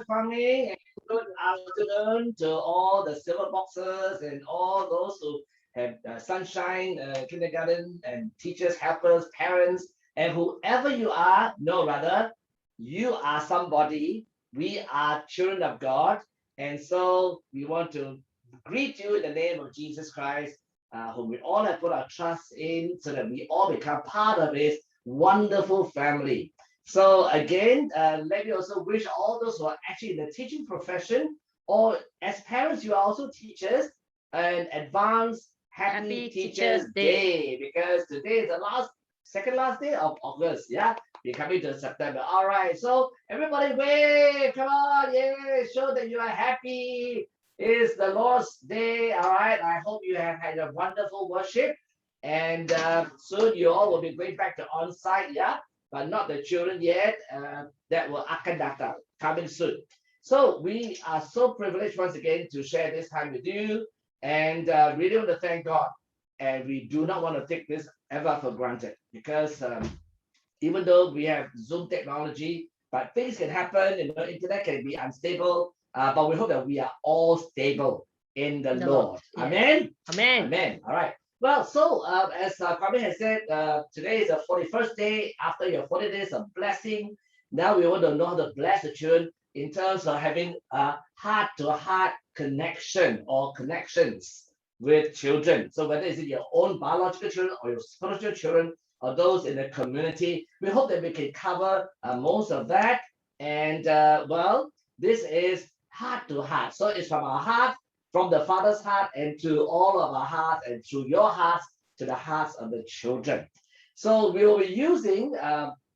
Farming, and good afternoon to all the silver boxers and all those who have sunshine, kindergarten, and teachers, helpers, parents, and whoever you are. No, rather, you are somebody. We are children of God, and so we want to greet you in the name of Jesus Christ, whom we all have put our trust in, so that we all become part of His wonderful family. So again, let me also wish all those who are actually in the teaching profession, or as parents, you are also teachers, an advance happy Happy Teachers Teachers Day. Day, because today is the second last day of August. Yeah, we're coming to September. All right, so everybody wave, come on, yeah, show that you are happy. It's the Lord's Day. All right, I hope you have had a wonderful worship, and soon you all will be going back to on site. Yeah, but not the children yet. That will akan datang coming soon. So we are so privileged once again to share this time with you, and really want to thank God. And we do not want to take this ever for granted, because even though we have Zoom technology, but things can happen. Internet can be unstable. But we hope that we are all stable in the The Lord. Lord. Yes. Amen. Amen. Amen. All right. Well, so as Kwame has said, today is the 41st day after your 40 days of blessing. Now we want to know how to bless the children in terms of having a heart-to-heart connection or connections with children. So whether it's your own biological children or your spiritual children or those in the community, we hope that we can cover most of that. And well, this is heart to heart. So it's from our heart, from the Father's heart, and to all of our hearts, and through your hearts to the hearts of the children. So we will be using,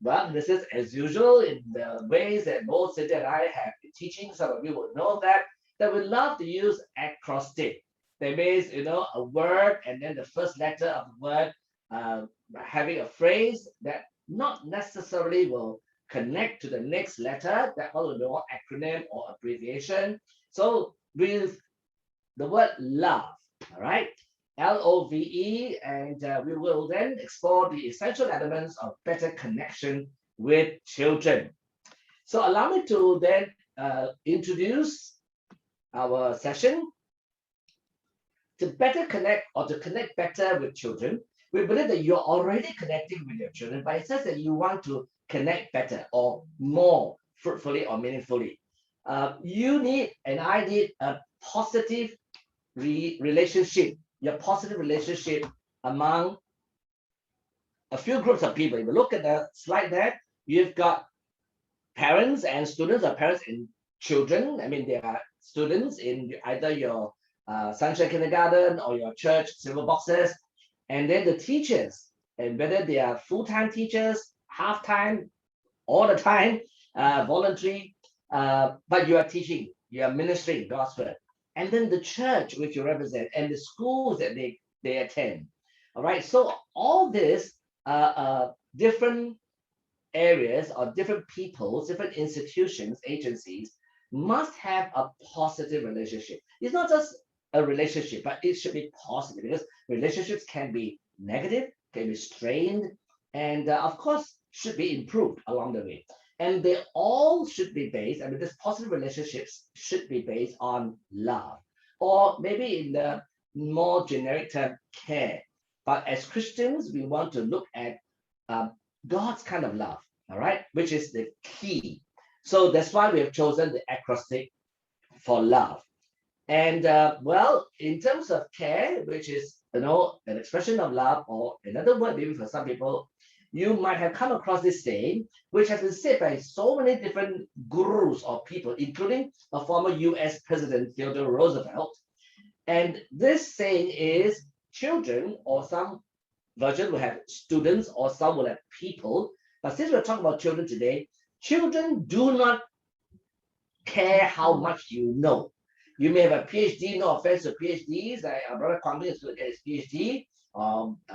well, this is as usual in the ways that both Cynthia and I have been teaching. Some of you will know that we love to use acrostic. That means, a word and then the first letter of the word, uh, having a phrase that not necessarily will connect to the next letter. That will be more acronym or abbreviation. So with the word love, all right? Love, and we will then explore the essential elements of better connection with children. So allow me to then introduce our session. To better connect, or to connect better with children, we believe that you're already connecting with your children, but it says that you want to connect better or more fruitfully or meaningfully. You need, and I need, a positive relationship, your positive relationship among a few groups of people. If you look at the slide there, you've got parents and students, or parents and children. I mean, they are students in either your Sunshine Kindergarten or your church silver boxes, and then the teachers, and whether they are full-time teachers, half-time, all the time, voluntary, but you are teaching, you are ministering God's word, and then the church which you represent, and the schools that they attend. All right, so all this different areas or different peoples, different institutions, agencies must have a positive relationship. It's not just a relationship, but it should be positive, because relationships can be negative, can be strained, and of course should be improved along the way. And they all should be based, I mean, these positive relationships should be based on love, or maybe in the more generic term, care. But as Christians, we want to look at um, God's kind of love, all right, which is the key. So that's why we have chosen the acrostic for love. And well, in terms of care, which is an expression of love, or another word maybe for some people, you might have come across this saying, which has been said by so many different gurus or people, including a former U.S. President Theodore Roosevelt. And this saying is, children, or some version will have students, or some will have people. But since we're talking about children today, children do not care how much you know. You may have a PhD, no offense to PhDs. Our brother Kwame is going to get his PhD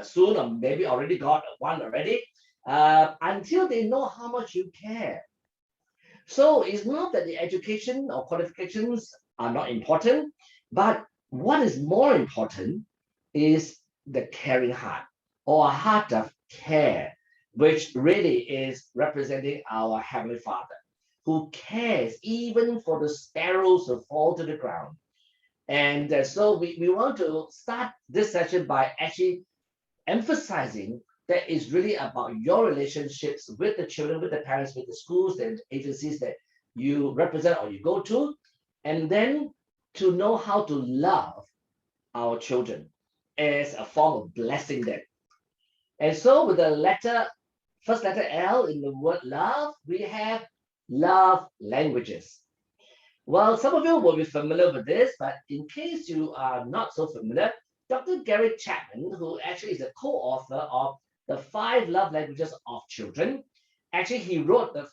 soon, or maybe already got one already. Until they know how much you care. So it's not that the education or qualifications are not important, but what is more important is the caring heart, or a heart of care, which really is representing our Heavenly Father. who cares even for the sparrows who fall to the ground. And so we want to start this session by actually emphasizing that it's really about your relationships with the children, with the parents, with the schools and agencies that you represent or you go to, and then to know how to love our children as a form of blessing them. And so with the first letter L in the word love, we have love languages. Well, some of you will be familiar with this, but in case you are not so familiar, Dr. Gary Chapman, who actually is a co-author of the 5 Love Languages of Children, actually he wrote the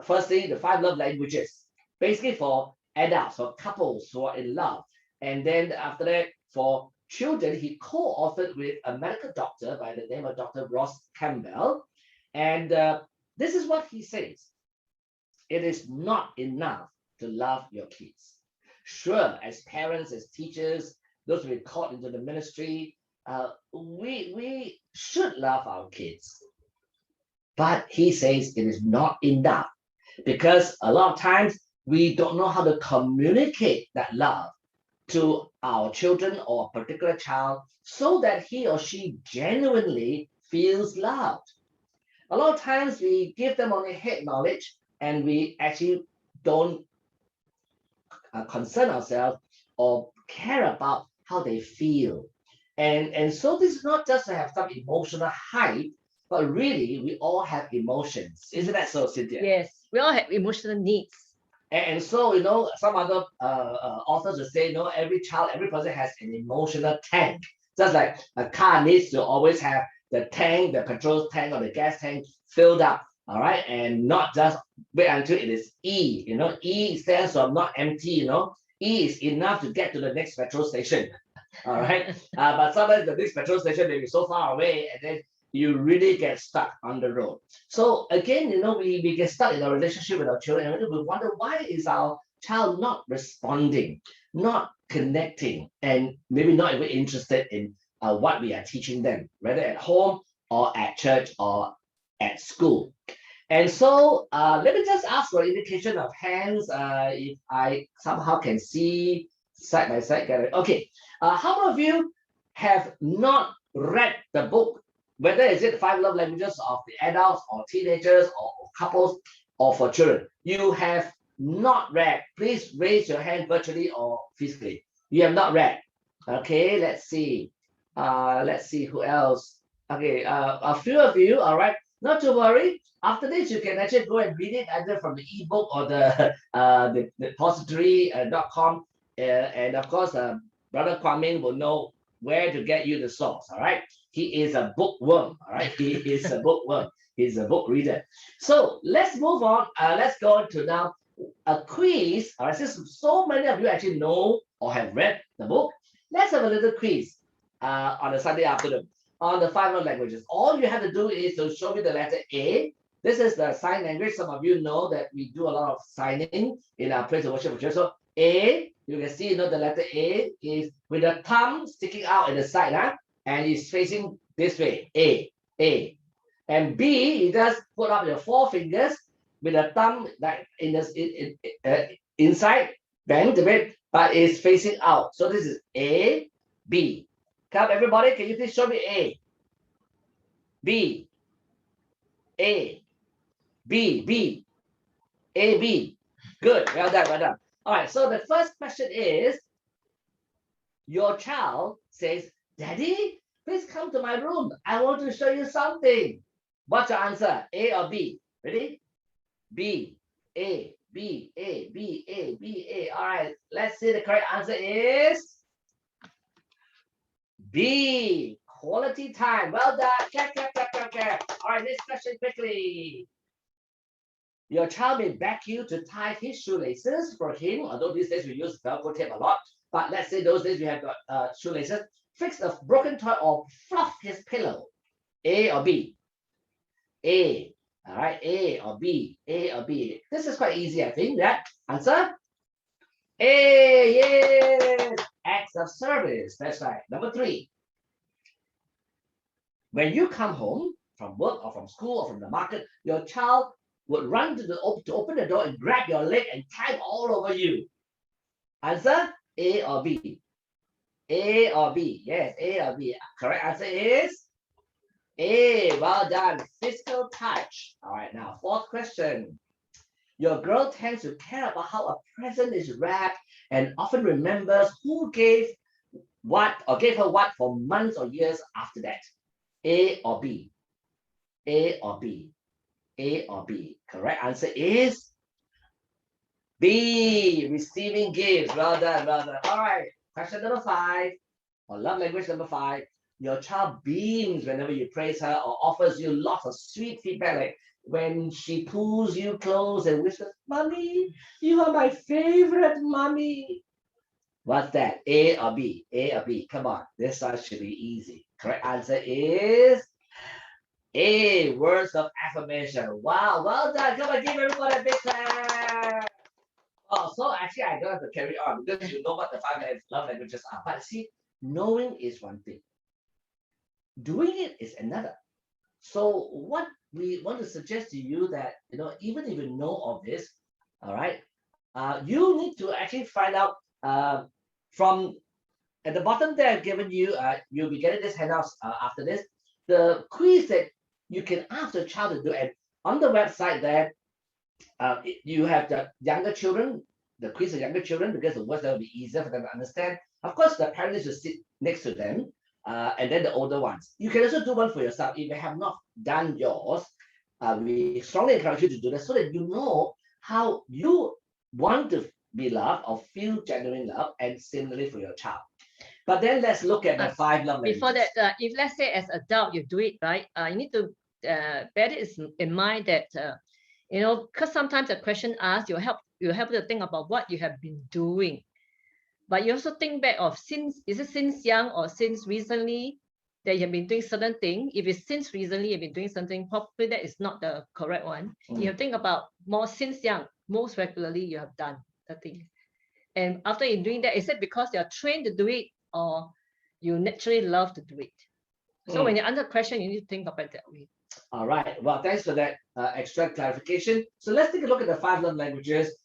the 5 love languages, basically for adults, for couples who are in love. And then after that, for children, he co-authored with a medical doctor by the name of Dr. Ross Campbell. And this is what he says. It is not enough to love your kids. Sure, as parents, as teachers, those who are called into the ministry, we should love our kids. But he says it is not enough because a lot of times we don't know how to communicate that love to our children or a particular child so that he or she genuinely feels loved. A lot of times we give them only head knowledge and we actually don't concern ourselves or care about how they feel. And so this is not just to have some emotional hype, but really we all have emotions. Isn't that so, Cynthia? Yes, we all have emotional needs. And so, some other authors will say, every child, every person has an emotional tank. Just like a car needs to always have the tank, the petrol tank or the gas tank filled up, all right? And not just wait until it is E, E stands for not empty, E is enough to get to the next petrol station, all right? But sometimes the next petrol station may be so far away and then you really get stuck on the road. So again, we get stuck in our relationship with our children and we wonder why is our child not responding, not connecting, and maybe not even interested in what we are teaching them, whether at home or at church or at school. And so let me just ask for indication of hands if I somehow can see side by side. Okay, how many of you have not read the book, whether is it 5 love languages of the adults or teenagers or couples or for children? You have not read. Please raise your hand virtually or physically. You have not read. Okay, let's see. Let's see who else. Okay, a few of you, all right. Not to worry. After this, you can actually go and read it either from the ebook or the depository.com. And of course, Brother Kwame will know where to get you the source, all right? He is a bookworm, all right? He is a bookworm. He's a book reader. So let's move on. Let's go to now a quiz. All right, since so many of you actually know or have read the book, let's have a little quiz on a Sunday afternoon on the 5 love languages. All you have to do is to show me the letter A. This is the sign language. Some of you know that we do a lot of signing in our praise and worship church. So A, you can see, the letter A is with the thumb sticking out at the side, and it's facing this way, A. And B, you just put up your 4 fingers with the thumb like inside, bend a bit, but it's facing out. So this is A, B. Come, everybody, can you please show me A? B. A. B. B. A. B. Good. Well done. Well done. All right. So the first question is, your child says, Daddy, please come to my room. I want to show you something. What's your answer? A or B? Ready? B. A. B. A. B. A. B. A. All right. Let's see. The correct answer is B. Quality time. Well done. Clap. All right, next question quickly. Your child may beg you to tie his shoelaces for him, although these days we use Velcro tape a lot. But let's say those days we have got shoelaces. Fix a broken toy or fluff his pillow. A or B? A. All right, A or B? A or B? This is quite easy, I think. Yeah. Answer? A. Yes. Acts of service. That's right. Number 3. When you come home from work or from school or from the market, your child would run to open the door and grab your leg and climb all over you? Answer A or B? A or B? Yes, A or B. Correct answer is A. Well done. Physical touch. All right, now fourth question. Your girl tends to care about how a present is wrapped and often remembers who gave what or gave her what for months or years after that. A or B? A or B? A or B? Correct answer is B. Receiving gifts. Well done, well done. All right. Question number 5, or love language number 5. Your child beams whenever you praise her or offers you lots of sweet feedback, like when she pulls you close and whispers, "Mommy, you are my favorite, mommy." What's that? A or B? A or B? Come on, this one should be easy. Correct answer is A. Words of affirmation. Wow, well done. Come on, give everybody a big clap. Oh, so actually, I don't have to carry on because you know what the 5 love languages are. But see, knowing is one thing, doing it is another. So what we want to suggest to you that, even if you know of this, all right, you need to actually find out from at the bottom there I've given you, you'll be getting this handouts after this, the quiz that you can ask the child to do. And on the website there, you have the younger children, the quiz of younger children, because the words that will be easier for them to understand. Of course, the parents will sit next to them, and then the older ones. You can also do one for yourself if you have not done yours. We strongly encourage you to do that so that you know how you want to be loved or feel genuine love, and similarly for your child. But then let's look at the 5 love languages. Before that, if let's say as adult you do it, right, you need to bear it in mind that because sometimes the question asked, you help to think about what you have been doing, but you also think back of since young or since recently that you have been doing certain thing. If it's since recently you've been doing something, probably that is not the correct one. You have to think about more since young, most regularly you have done the thing. And after you're doing that, is it because you're trained to do it or you naturally love to do it? So when you answer the question, you need to think about it that way. All right. Well, thanks for that extra clarification. So let's take a look at the 5 love languages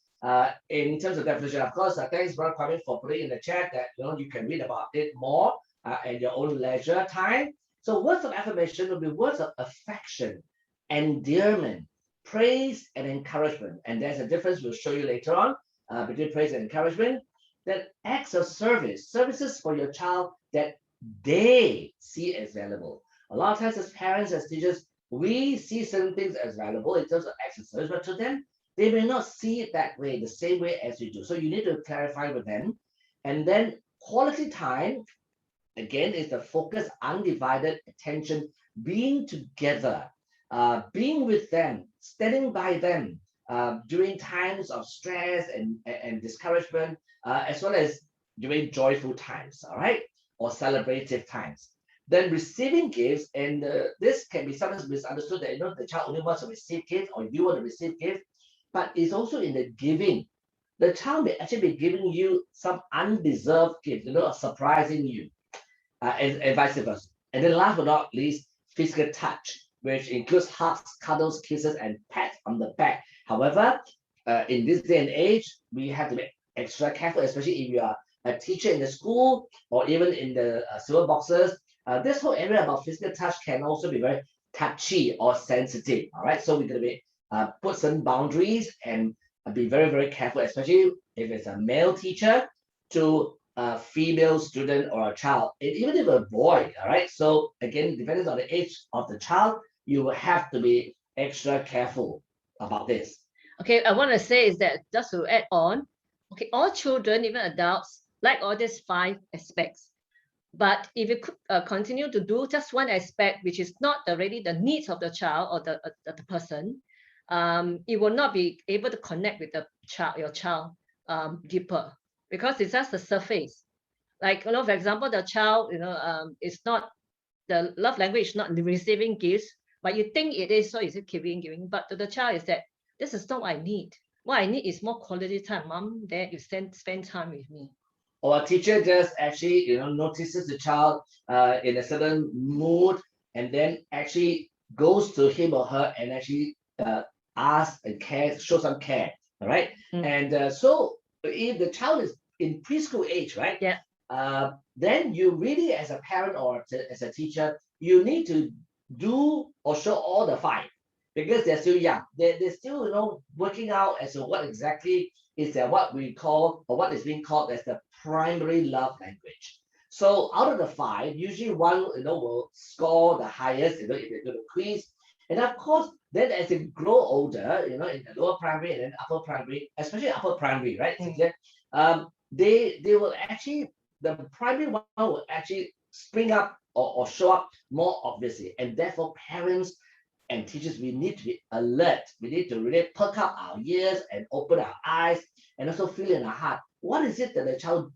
in terms of definition. Of course, thanks, Brother Kwame, for putting in the chat that you can read about it more at your own leisure time. So words of affirmation will be words of affection, endearment, praise, and encouragement. And there's a difference we'll show you later on between praise and encouragement. That acts of services for your child that they see as valuable. A lot of times as parents, as teachers, we see certain things as valuable in terms of acts of service, but to them, they may not see it that way, the same way as you do. So you need to clarify with them. And then quality time, again, is the focus, undivided attention, being together, being with them, standing by them during times of stress and discouragement, as well as during joyful times, all right, or celebrative times. Then receiving gifts, and this can be sometimes misunderstood that the child only wants to receive gifts or you want to receive gifts, but it's also in the giving. The child may actually be giving you some undeserved gifts, surprising you, and vice versa. And then last but not least, physical touch, which includes hugs, cuddles, kisses, and pats on the back. However, in this day and age, we have to be extra careful, especially if you are a teacher in the school or even in the silver boxes. This whole area about physical touch can also be very touchy or sensitive. All right, so we're going to be put some boundaries and be very, very careful, especially if it's a male teacher to a female student or a child, and even if a boy. All right, so again, depending on the age of the child, you will have to be extra careful about this. Okay, I want to say is that just to add on, okay, all children, even adults, like all these 5 aspects. But if you could continue to do just one aspect, which is not really the needs of the child or the person, it will not be able to connect with the child, your child, deeper, because it's just the surface. Like, for example, the child, it's not, the love language is not receiving gifts, but you think it is, so is it giving? But to the child is that this is not what I need. What I need is more quality time. Mom, Dad, you spend time with me. Or a teacher just actually, notices the child in a certain mood, and then actually goes to him or her and actually ask and care, show some care. All right. Mm. And so if the child is in preschool age, right? Yeah. Then you really, as a parent or as a teacher, you need to do or show all the five because they're still young. They're still, working out as to what exactly is what we call or what is being called as the primary love language. So out of the five, usually one, will score the highest, if they do the quiz. And of course, then as they grow older, in the lower primary and then upper primary, especially upper primary, right? They will actually, the primary one will actually spring up or show up more obviously. And therefore, parents and teachers, we need to be alert. We need to really perk up our ears and open our eyes and also feel in our heart. What is it that the child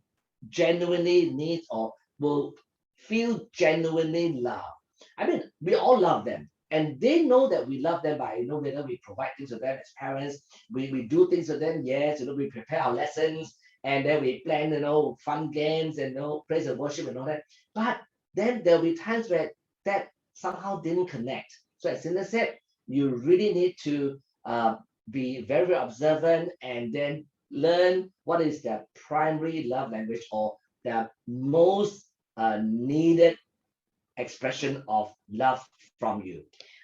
genuinely needs or will feel genuinely loved? I mean, we all love them. And they know that we love them by, whether we provide things to them as parents, we do things to them, yes, we prepare our lessons, and then we plan, fun games and praise and worship and all that. But then there'll be times where that somehow didn't connect. So as Cinda said, you really need to be very, very observant and then learn what is the primary love language or the most needed expression of love from you.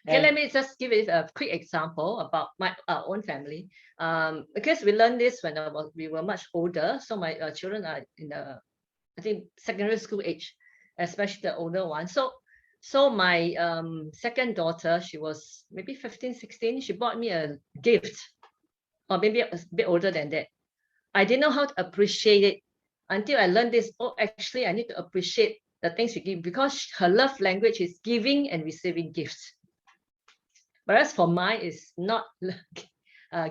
Okay, let me just give it a quick example about my own family. Because we learned this when we were much older. So my children are in the, I think, secondary school age, especially the older one. So my second daughter, she was maybe 15, 16. She bought me a gift, or maybe a bit older than that. I didn't know how to appreciate it until I learned this. Oh, actually, I need to appreciate the things we give because her love language is giving and receiving gifts. Whereas for mine, it's not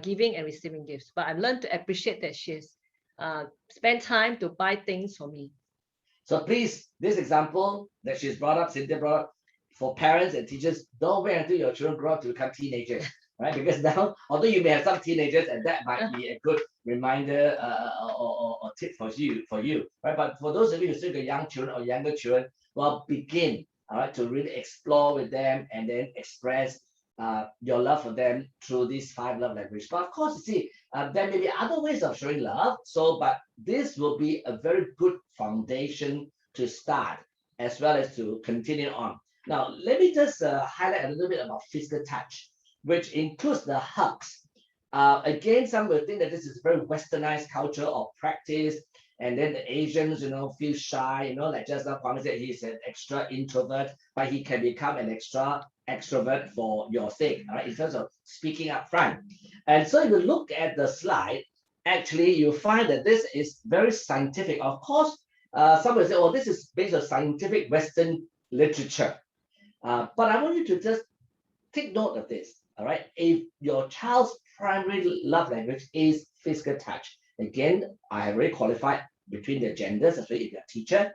giving and receiving gifts. But I've learned to appreciate that she's spent time to buy things for me. So please, this example that she's brought up, Cynthia brought up, for parents and teachers, don't wait until your children grow up to become teenagers, right? Because now, although you may have some teenagers, and that might be a good reminder or tip for you, right? But for those of you who still got young children or younger children, well, begin, all right, to really explore with them and then express your love for them through these five love languages. But of course, you see, there may be other ways of showing love. So, but this will be a very good foundation to start as well as to continue on. Now, let me just highlight a little bit about physical touch, which includes the hugs. Again, some will think that this is very westernized culture or practice, and then the Asians, feel shy, like just now Kwame said, he's an extra introvert, but he can become an extra extrovert for your sake, all right, in terms of speaking up front. And so if you look at the slide, actually, you find that this is very scientific. Of course, some will say, oh, this is based on scientific Western literature. But I want you to just take note of this, all right? If your child's primary love language is physical touch, again, I have already qualified between the genders, especially if you're a teacher,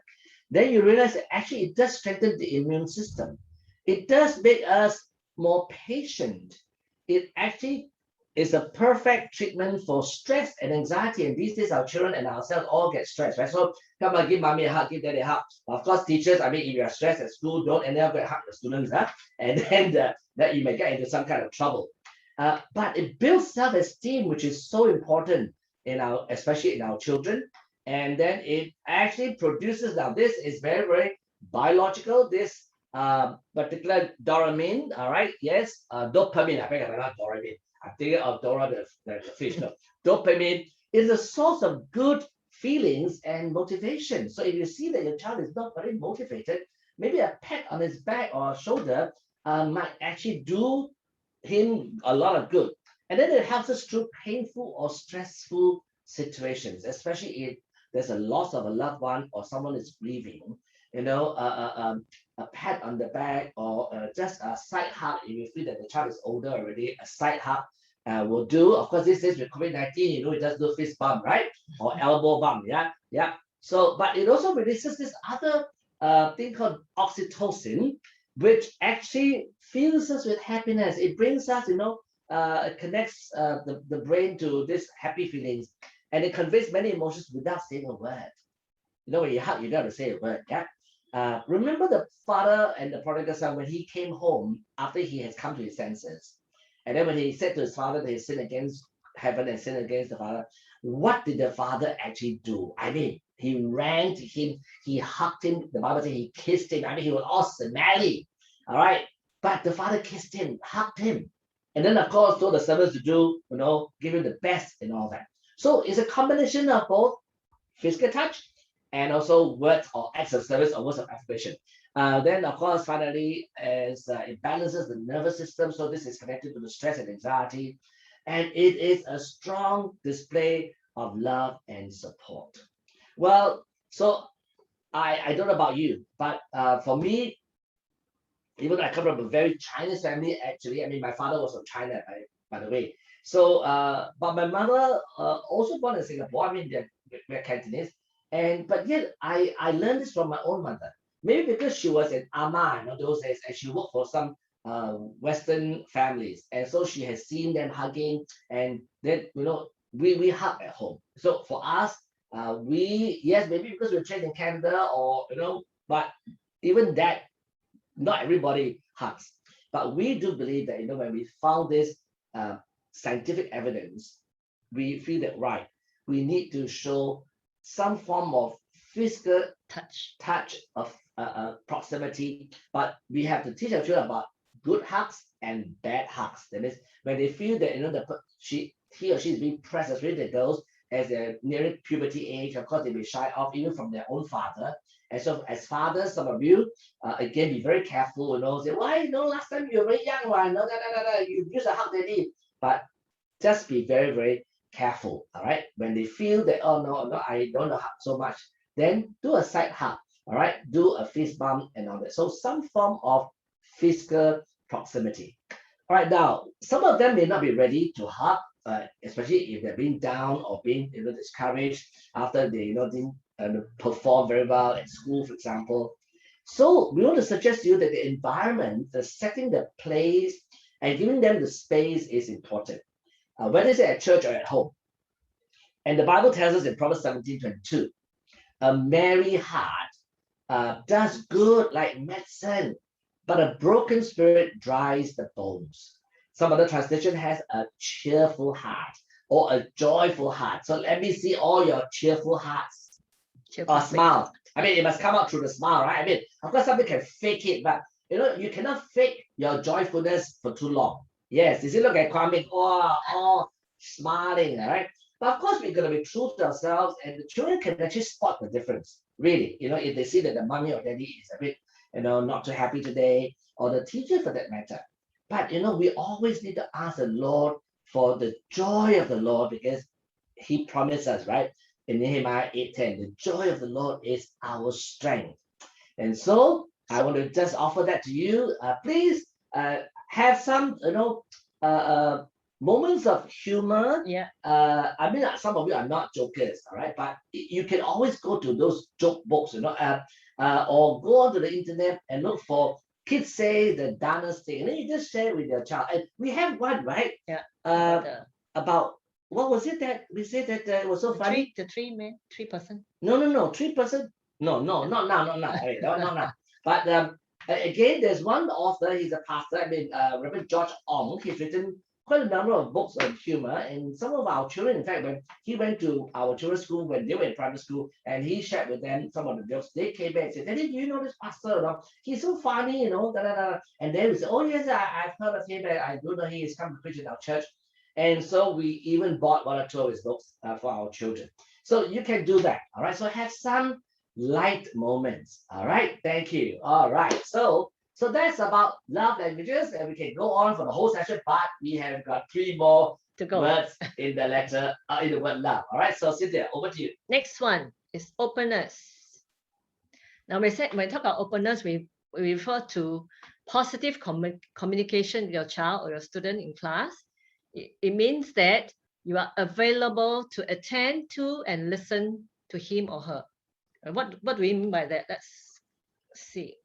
then you realize that actually it does strengthen the immune system. It does make us more patient. It actually is a perfect treatment for stress and anxiety. And these days, our children and ourselves all get stressed, right? So come on, give mommy a hug, give daddy a hug. Of course, teachers, I mean, if you're stressed at school, don't end up hug the students, huh? And then that you may get into some kind of trouble. But it builds self-esteem, which is so important especially in our children. And then it actually produces, now this is very, very biological, this particular dopamine, all right, yes, dopamine, I think not dopamine. I'm thinking of Dora the fish. No. Dopamine is a source of good feelings and motivation. So if you see that your child is not very motivated, maybe a pat on his back or shoulder might actually do him a lot of good. And then it helps us through painful or stressful situations, especially if there's a loss of a loved one or someone is grieving. A pat on the back or just a side hug. If you feel that the child is older already, a side hug will do. Of course, this is with COVID-19, it just do fist bump, right? Or elbow bump, yeah. So, but it also releases this other thing called oxytocin, which actually fills us with happiness. It brings us, it connects the brain to this happy feelings, and it conveys many emotions without saying a word. When you hug, you don't have to say a word, yeah. Remember the father and the prodigal son when he came home after he has come to his senses, And then when he said to his father that he sinned against heaven and sinned against the father, what did the father actually do? I mean, he ran to him, he hugged him. The Bible says he kissed him. I mean, he was all smelly. All right. But the father kissed him, hugged him. And then, of course, told the servants to do, give him the best and all that. So it's a combination of both physical touch and also words or acts of service or words of affirmation. Then, of course, finally, as it balances the nervous system, so this is connected to the stress and anxiety, and it is a strong display of love and support. Well, so I don't know about you, but for me, even though I come from a very Chinese family, actually, I mean, my father was from China, by the way. So, but my mother also born in Singapore. I mean, we're Cantonese, but yet I learned this from my own mother. Maybe because she was an ama, those days, and she worked for some Western families, and so she has seen them hugging, and then we hug at home. So for us, yes, maybe because we're trained in Canada, or but even that, not everybody hugs. But we do believe that when we found this scientific evidence, we feel that we need to show some form of physical touch of proximity, but we have to teach our children about good hugs and bad hugs. That means when they feel that he or she is being pressed, especially the girls, as they're nearing puberty age, of course they may shy off even from their own father. And so as fathers, some of you, again, be very careful, say, why, last time you were very young, you used to hug daddy. But just be very, very careful, all right? When they feel that, oh, no, I don't hug so much, then do a side hug, all right? Do a fist bump and all that. So some form of physical proximity. All right, now, some of them may not be ready to hug, especially if they're being down or being discouraged after they didn't perform very well at school, for example. So we want to suggest to you that the environment, the setting, the place, and giving them the space is important, whether it's at church or at home. And the Bible tells us in Proverbs 17:22, a merry heart does good like medicine, but a broken spirit dries the bones. Some other translation has a cheerful heart or a joyful heart. So let me see all your cheerful hearts. Or smile. I mean, it must come out through the smile, right? I mean, of course, somebody can fake it, but you cannot fake your joyfulness for too long. Yes, you see, look at Kwame, all smiling, all right? But of course, we're going to be true to ourselves, and the children can actually spot the difference, really. If they see that the mommy or daddy is a bit, not too happy today, or the teacher for that matter. But, we always need to ask the Lord for the joy of the Lord, because he promised us, right? In Nehemiah 8:10, the joy of the Lord is our strength. And so I want to just offer that to you. Please have some, moments of humor. Yeah. I mean, some of you are not jokers, all right? But you can always go to those joke books, or go onto the internet and look for kids say the dumbest thing, and then you just share it with your child. And we have one, right? Yeah. About what was it that we said that it was so funny? The three person. No, 3%. No, not now. Okay, no, not now. But again, there's one author. He's a pastor. I mean, Reverend George Ong. He's written quite a number of books on humor, and some of our children, in fact, when he went to our children's school when they were in private school, and he shared with them some of the jokes, they came back and said, "Daddy, do you know this pastor? He's so funny, And then we said, "Oh yes, I've heard of him, but I don't know he is come to preach in our church." And so we even bought one or two of his books for our children. So you can do that. All right. So have some light moments. All right. Thank you. All right. So that's about love languages, and we can go on for the whole session, but we have got 3 more to go. Words in the letter, in the word love. All right. So Cynthia, over to you. Next one is openness. Now when we talk about openness, we refer to positive communication with your child or your student in class. It means that you are available to attend to and listen to him or her. What do we mean by that? Let's see.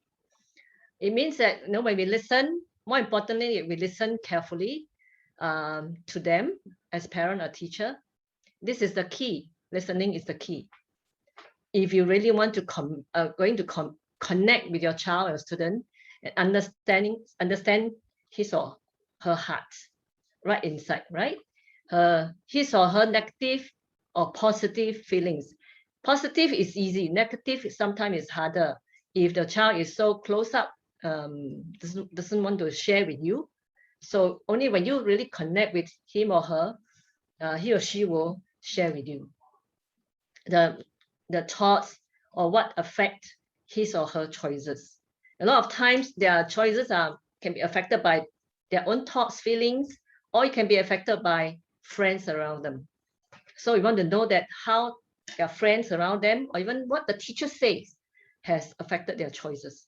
It means that when we listen, more importantly, we listen carefully to them as parent or teacher. This is the key. Listening is the key. If you really want to connect with your child or student and understand his or her heart. right inside, right? His or her negative or positive feelings. Positive is easy, negative sometimes is harder. If the child is so close up, doesn't want to share with you. So only when you really connect with him or her, he or she will share with you the thoughts or what affect his or her choices. A lot of times their choices can be affected by their own thoughts, feelings, or it can be affected by friends around them. So we want to know that how their friends around them, or even what the teacher says, has affected their choices.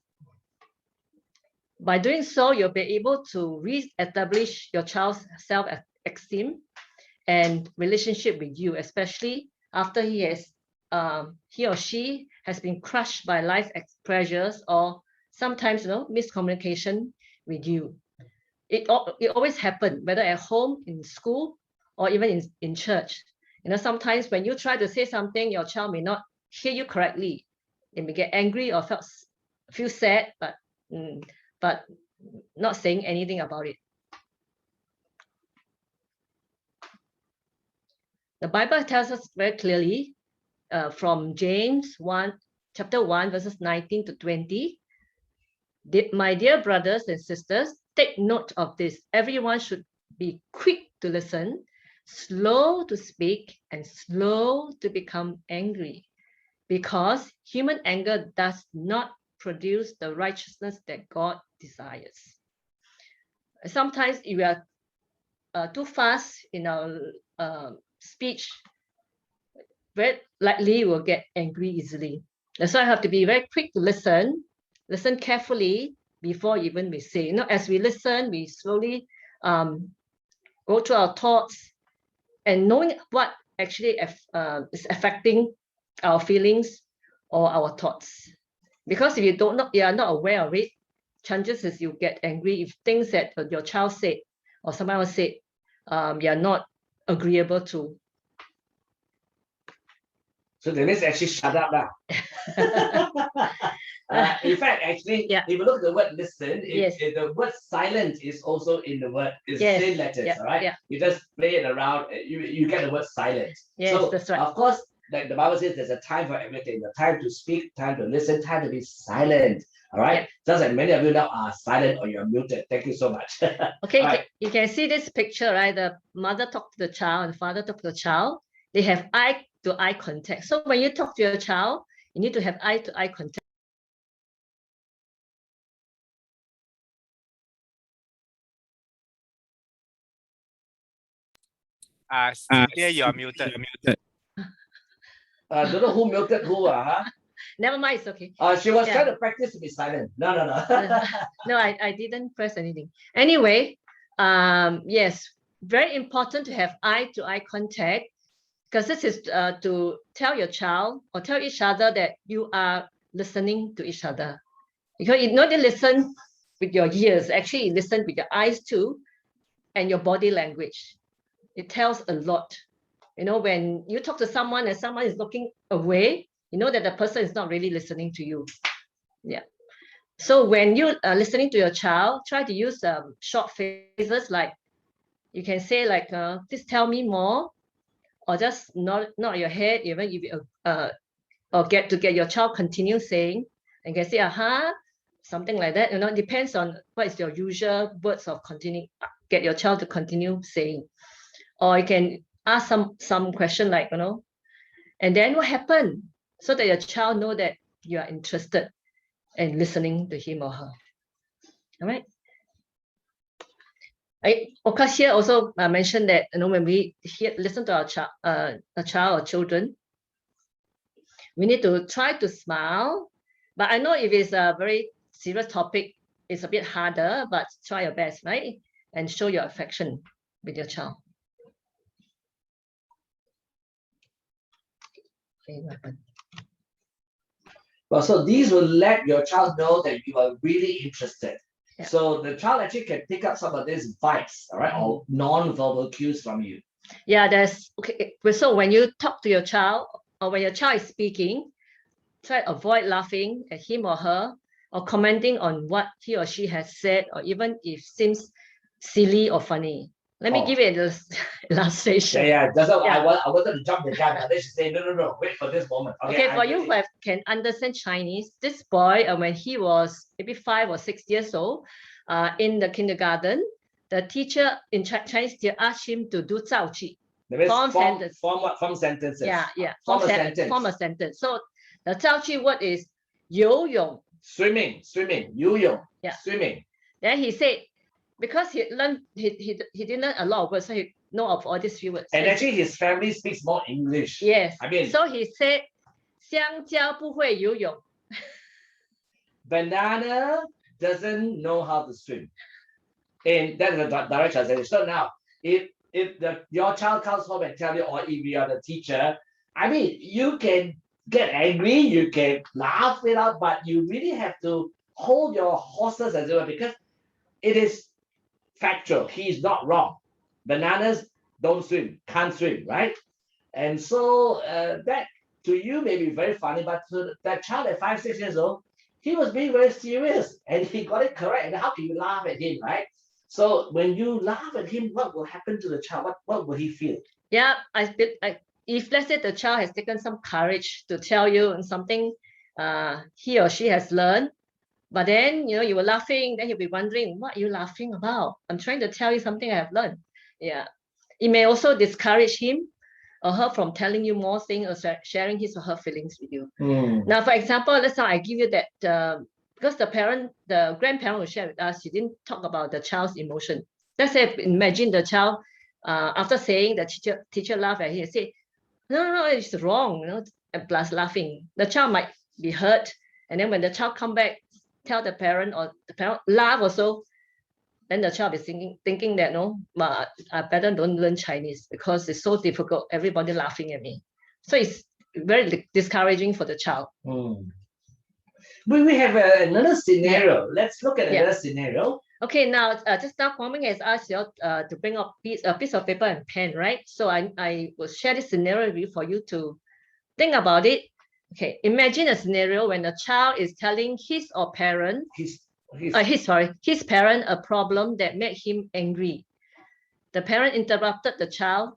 By doing so, you'll be able to re-establish your child's self-esteem and relationship with you, especially after he or she has been crushed by life pressures or sometimes miscommunication with you. It always happens, whether at home, in school, or even in church. Sometimes when you try to say something, your child may not hear you correctly. They may get angry or feel sad, but not saying anything about it. The Bible tells us very clearly from James 1, chapter 1, verses 19 to 20. My dear brothers and sisters, take note of this. Everyone should be quick to listen, slow to speak, and slow to become angry, because human anger does not produce the righteousness that God desires. Sometimes if we are too fast in our speech, very likely will get angry easily. That's why I have to be very quick to listen carefully before even we say. As we listen, we slowly go through our thoughts and knowing what actually is affecting our feelings or our thoughts. Because if you are not aware of it, chances is you get angry if things that your child said or someone else said you are not agreeable to. So that means actually shut up now. In fact, actually, if you look at the word listen, the word silent is also in the word, it's same letters, all right? You just play it around, you get the word silent. So, that's right. Of course, like the Bible says, there's a time for everything. The time to speak, time to listen, time to be silent. All right. Just like many of you now are silent or you're muted. Thank you so much. Okay, you can see this picture, right? The mother talked to the child and the father talked to the child. They have eye-to-eye contact. So when you talk to your child, you need to have eye-to-eye contact. Celia, you are muted. Don't know who muted who, huh? Never mind, it's okay. She was trying to practice to be silent. No. No, I didn't press anything. Anyway, yes, very important to have eye-to-eye contact, because this is to tell your child or tell each other that you are listening to each other. Because you not only listen with your ears, actually you listen with your eyes too, and your body language. It tells a lot. When you talk to someone and someone is looking away, you know that the person is not really listening to you. Yeah. So when you are listening to your child, try to use short phrases like, you can say like, please tell me more, or just nod your head, even if you or get your child continue saying, and you can say something like that. It depends on what is your usual words of continue. Get your child to continue saying, or you can ask some question like, and then what happened, so that your child know that you are interested in listening to him or her. All right. Of course, here also mentioned that when we listen to our child or children, we need to try to smile. But I know if it's a very serious topic, it's a bit harder, but try your best, right? And show your affection with your child. Okay, what happened? Well, so these will let your child know that you are really interested. Yeah. So the child actually can pick up some of these vibes, all right, or non-verbal cues from you. Yeah, there's okay. So when you talk to your child, or when your child is speaking, try to avoid laughing at him or her, or commenting on what he or she has said, or even if it seems silly or funny. Let me Oh. give it an illustration. Yeah. That's why Yeah. I wanted to jump the gun. And then she said, no. Wait for this moment. Okay, I for you get who it. can understand Chinese, this boy, when he was maybe 5 or 6 years old, in the kindergarten, the teacher in Chinese teacher asked him to do 造句. That means Form sentence. form sentences. Yeah. Form a sentence. Form a sentence. So the 造句 word is 游泳. Swimming. 游泳. Yeah. Swimming. Then he said, because he didn't learn a lot of words, so he know of all these few words. And so actually, his family speaks more English. yes. I mean, so he said, 香蕉不会游泳. banana doesn't know how to swim. And that's the direct translation. So now, if your child comes home and tell you, or if you are the teacher, I mean, you can get angry, you can laugh it out, but you really have to hold your horses as well, because it is factual. He is not wrong. Bananas don't swim, can't swim, right? And so that to you may be very funny, but to that child at 5, 6 years old, he was being very serious and he got it correct. And how can you laugh at him, right? So when you laugh at him, what will happen to the child? What will he feel? Yeah, if let's say the child has taken some courage to tell you something he or she has learned, but then you were laughing, then he'll be wondering, what are you laughing about? I'm trying to tell you something I have learned. Yeah, it may also discourage him or her from telling you more things or sharing his or her feelings with you. Now, for example, let's say I give you that because the grandparent will share with us, she didn't talk about the child's emotion. Let's say, imagine the child after saying the teacher laughed at him and say, no, it's wrong, and plus laughing. The child might be hurt, and then when the child come back, tell the parent, or the parent laugh also, then the child is thinking that but I better don't learn Chinese because it's so difficult. Everybody laughing at me. So it's very discouraging for the child. We have another scenario. Let's look at another scenario. Okay, now just now Kwang Ming has asked you to bring up a piece of paper and pen, right? So I will share this scenario with you for you to think about it. Okay, imagine a scenario when a child is telling his or parent, his parent a problem that made him angry. The parent interrupted the child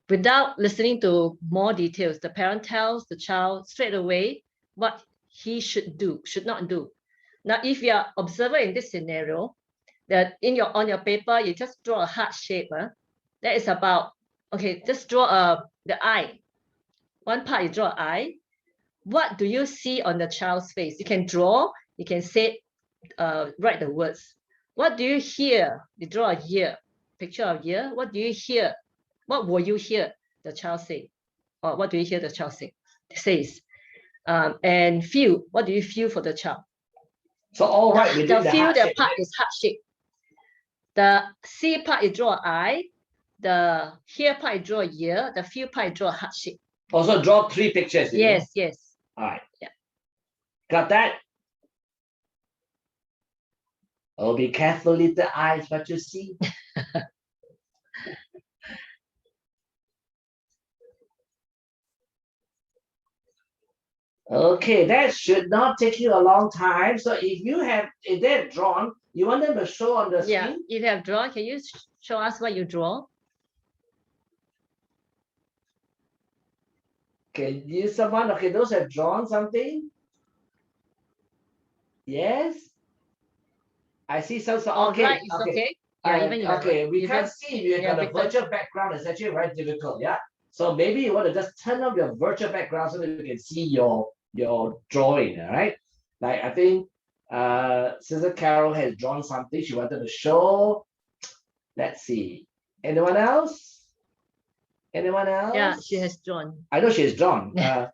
without listening to more details. The parent tells the child straight away what he should not do. Now, if you are observer in this scenario, that on your paper, you just draw a heart shape. That is about, okay, just draw the eye. One part you draw an eye. What do you see on the child's face? You can draw, you can say, write the words. What do you hear? You draw a ear, picture of ear. What do you hear? What will you hear the child say? Or what do you hear the child say? It says. And feel. What do you feel for the child? So all right, we the did feel the part is heart shape. The see part you draw eye. The hear part you draw ear. The feel part you draw heart shape. Also draw 3 pictures. Yes. All right. Yeah. Got that? Oh, be careful, little eyes, what you see. Okay, that should not take you a long time. So if they're drawn, you want them to show on the screen? Yeah, if you have drawn, can you show us what you draw? Can you someone? Okay, those have drawn something. Yes. I see some. Okay. Right, it's okay. Yeah, even we can't see if you got a virtual background. It's actually very difficult. Yeah. So maybe you want to just turn off your virtual background so that you can see your drawing. All right. Like I think Sister Carol has drawn something she wanted to show. Let's see. Anyone else? Yeah, she has drawn. I know she's drawn. But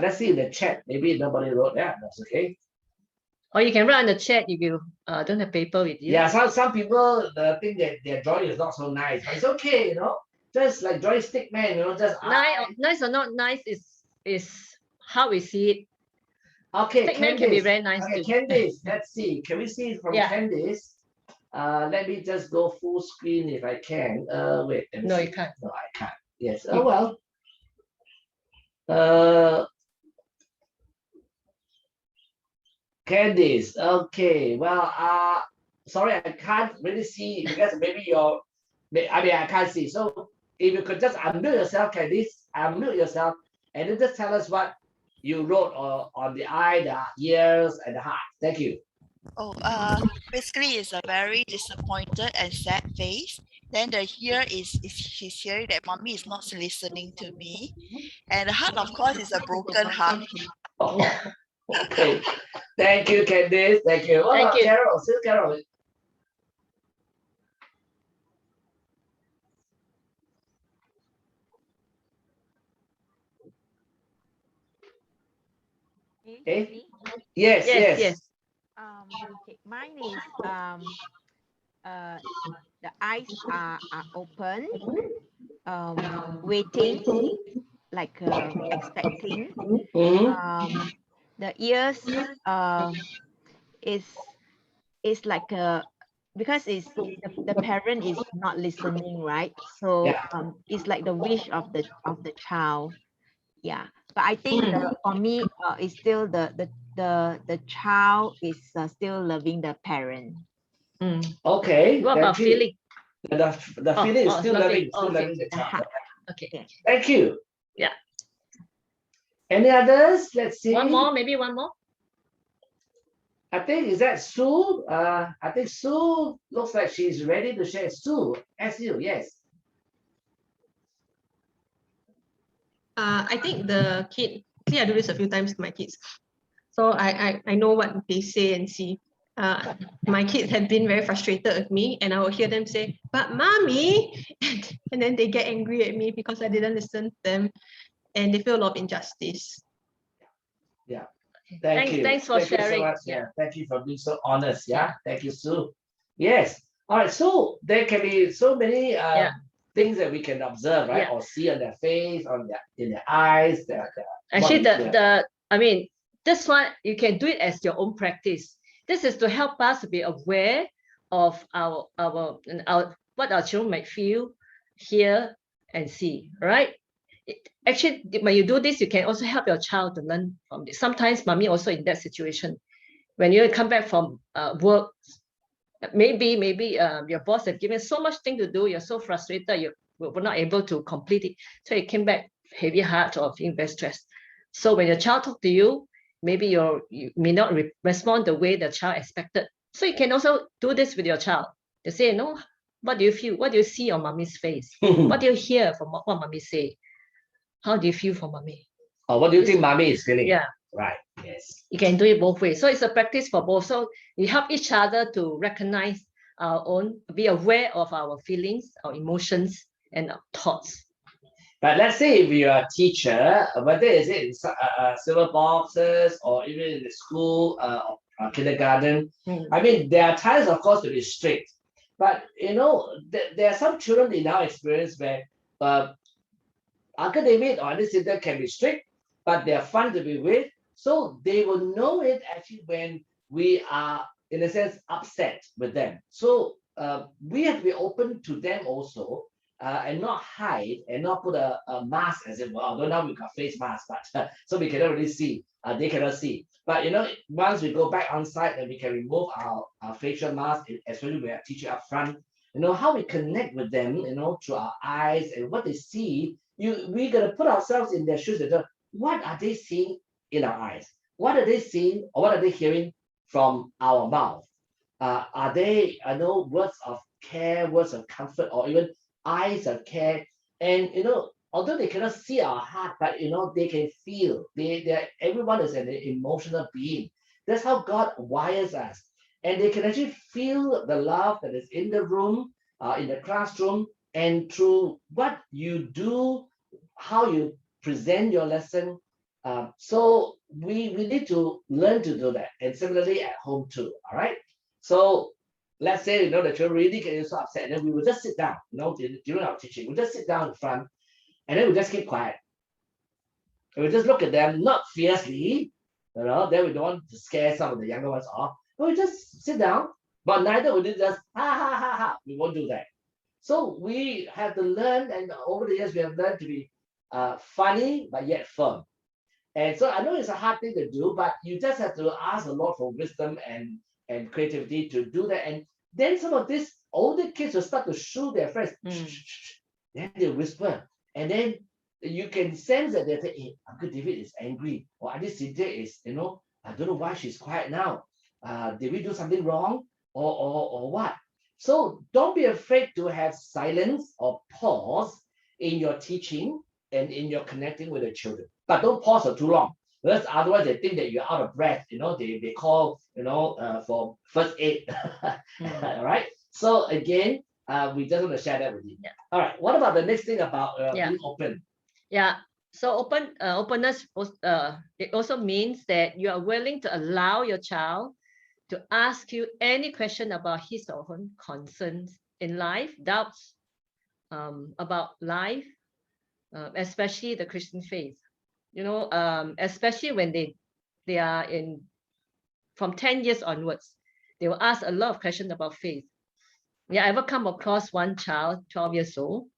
let's see in the chat. Maybe nobody wrote that. That's okay. Or you can write on the chat if you don't have paper with you. Yeah, some people think that their drawing is not so nice, but it's okay, Just like drawing stick man, just nice or not nice is how we see it. Okay, stick man can be very nice too. Candice, let's see. Can we see it from Candice? Let me just go full screen if I can. Wait. No, you can't. No, I can't. Yes. Oh well. Candice. Okay. Well, sorry, I can't really see because maybe your, I mean, I can't see. So if you could just unmute yourself, Candice, unmute yourself, and then just tell us what you wrote on the eye, the ears, and the heart. Thank you. Oh, basically, it's a very disappointed and sad face. Then the ear is she's hearing that mommy is not listening to me, and the heart, of course, is a broken heart. Oh, okay. Thank you, Candice. Thank you. What Thank about you. Carol? Still Carol. Okay. Yes, Yes, yes. yes. Okay, mine is the eyes are open, waiting, like expecting. Mhm. The ears is like because it's the parent is not listening, right? So Yeah. it's like the wish of the child. Yeah, but I think for me it's still the child is still loving the parent. Okay. What about Thank you. feeling? The feeling is still loving. loving, still Okay. loving the The child. heart. Okay. Thank you. Yeah. Any others? Let's see. One more, maybe one more. I think is that Sue. I think Sue looks like she's ready to share. Sue, as you, yes. I think the kid, see, I do this a few times to my kids. So I know what they say and see. My kids have been very frustrated with me, and I will hear them say, "But mommy," and then they get angry at me because I didn't listen to them, and they feel a lot of injustice. Yeah. Thank you. Thanks for Thank you so sharing. much. Yeah. Thank you for being so honest. Yeah. Thank you, Sue. Yes. All right. So there can be so many things that we can observe, right? Yeah. Or see on their face, on their in their eyes. Actually, I mean, this one you can do it as your own practice. This is to help us to be aware of our what our children might feel, hear, and see. Right? Actually, when you do this, you can also help your child to learn from this. Sometimes, mommy also in that situation. When you come back from work, maybe your boss has given so much thing to do. You're so frustrated. You were not able to complete it. So you came back heavy heart or feeling very stressed. So when your child talk to you, maybe you may not respond the way the child expected. So you can also do this with your child. To say, no, what do you feel? What do you see on mommy's face? What do you hear from what mommy say? How do you feel for mommy? Oh, what do you think mommy is feeling? Yeah. Right. Yes. You can do it both ways. So it's a practice for both. So we help each other to recognize our own, be aware of our feelings, our emotions, and our thoughts. But let's say if you're a teacher, whether it's in silver boxes or even in the school or kindergarten, I mean, there are times, of course, to be strict. But, you know, there are some children in our experience where Uncle David or Auntie Cynthia can be strict, but they're fun to be with. So they will know it actually when we are, in a sense, upset with them. So we have to be open to them also. And not hide and not put a mask as it were. Although now we got face mask, but so we cannot really see. They cannot see. But you know, once we go back on site and we can remove our facial mask, especially we are teaching up front. You know how we connect with them. You know through our eyes and what they see. We gotta put ourselves in their shoes. And what are they seeing in our eyes? What are they seeing or what are they hearing from our mouth? Are they words of care, words of comfort, or even eyes of care? And you know, although they cannot see our heart, but you know, they can feel. Everyone is an emotional being. That's how God wires us. And they can actually feel the love that is in the room, in the classroom, and through what you do, how you present your lesson. So we need to learn to do that. And similarly at home too. All right. So let's say, you know, the children really get so upset, and then we will just sit down, you know, during our teaching, we just sit down in front, and then we just keep quiet. And we just look at them, not fiercely, you know, then we don't want to scare some of the younger ones off, but we just sit down, but neither will it just ha ha ha ha. We won't do that. So we have to learn, and over the years we have learned to be funny but yet firm. And so I know it's a hard thing to do, but you just have to ask the Lord for wisdom and creativity to do that. And Then some of these older kids will start to shoo their friends. Mm. Shh, shh, shh. Then they whisper, and then you can sense that they're thinking, hey, Uncle David is angry, or Auntie Cynthia is, I don't know why she's quiet now. Did we do something wrong, or what? So don't be afraid to have silence or pause in your teaching and in your connecting with the children. But don't pause for too long, because otherwise they think that you're out of breath. They call, for first aid. All right. So again, we just want to share that with you. Yeah. All right. What about the next thing about Yeah. being open? Yeah. So openness, it also means that you are willing to allow your child to ask you any question about his or her concerns in life, doubts about life, especially the Christian faith. Especially when they are from 10 years onwards, they will ask a lot of questions about faith. Yeah, I ever come across one child, 12 years old.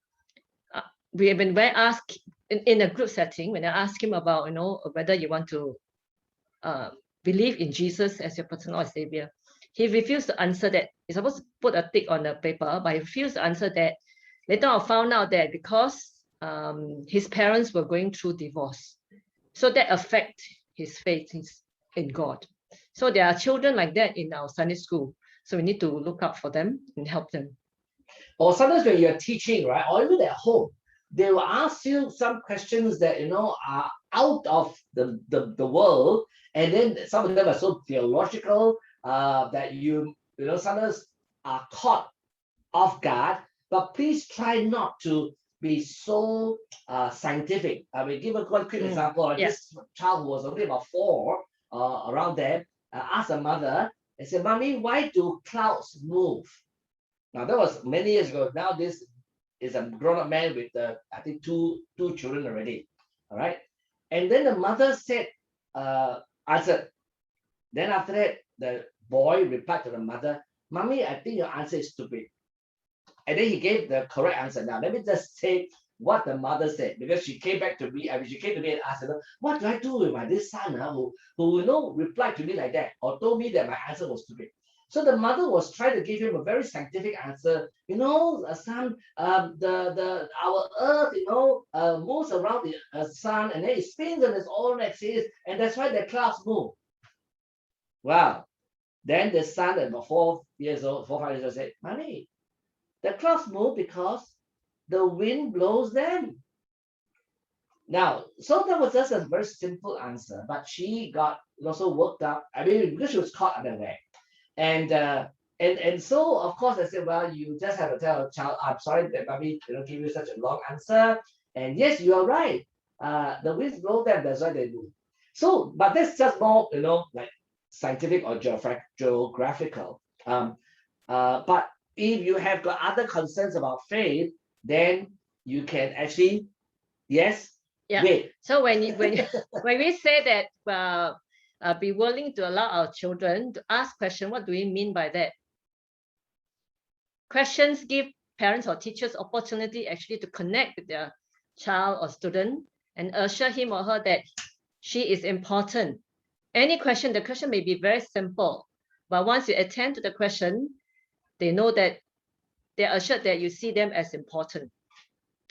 When I asked in a group setting, when I asked him about, whether you want to believe in Jesus as your personal savior, he refused to answer that. He's supposed to put a tick on the paper, but he refused to answer that. Later I found out that because his parents were going through divorce, so that affect his faith in God. So there are children like that in our Sunday school. So we need to look out for them and help them. Or sometimes when you're teaching, right, or even at home, they will ask you some questions that are out of the world, and then some of them are so theological that you sometimes are caught off guard. But please try not to be so scientific. I mean, give one quick example. This child who was only about 4, around there, asked a mother and said, "Mommy, why do clouds move?" Now that was many years ago. Now this is a grown-up man with I think two children already. All right. And then the mother said, answered. Then after that, the boy replied to the mother, "Mommy, I think your answer is stupid." And then he gave the correct answer. Now let me just say what the mother said, because she came back to me. She came to me and asked, "What do I do with this son who replied to me like that, or told me that my answer was stupid?" So the mother was trying to give him a very scientific answer. Son, our Earth, moves around the sun, and then it spins on its own axis, and that's why the clouds move. Wow. Then the son, at 4 years old, 4, 5 years old, said, "Mommy, the clouds move because the wind blows them." Now, so that was just a very simple answer, but she got also worked up. I mean, because she was caught unaware. And so of course I said, well, you just have to tell a child, "I'm sorry that Mommy give you such a long answer. And yes, you are right. The winds blow them, that's why they move." So, but that's just more, like scientific or geographical. But if you have got other concerns about faith, then you can actually, yes, yeah. Wait. So when we say that be willing to allow our children to ask questions, what do we mean by that? Questions give parents or teachers opportunity actually to connect with their child or student and assure him or her that she is important. Any question, the question may be very simple, but once you attend to the question, they know that they're assured that you see them as important,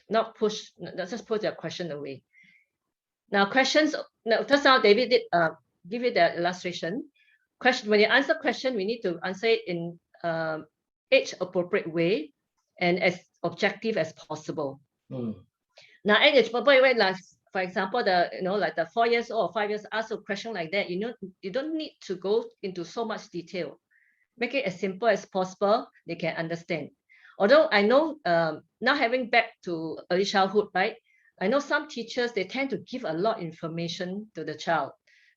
not just push their question away. Now questions, just now David did give you the illustration. Question, when you answer question, we need to answer it in age appropriate way and as objective as possible. Now age appropriate way, like for example, like the 4 years old or 5 years ask a question like that, you don't need to go into so much detail. Make it as simple as possible, they can understand. Although I know now having back to early childhood, right? I know some teachers, they tend to give a lot of information to the child.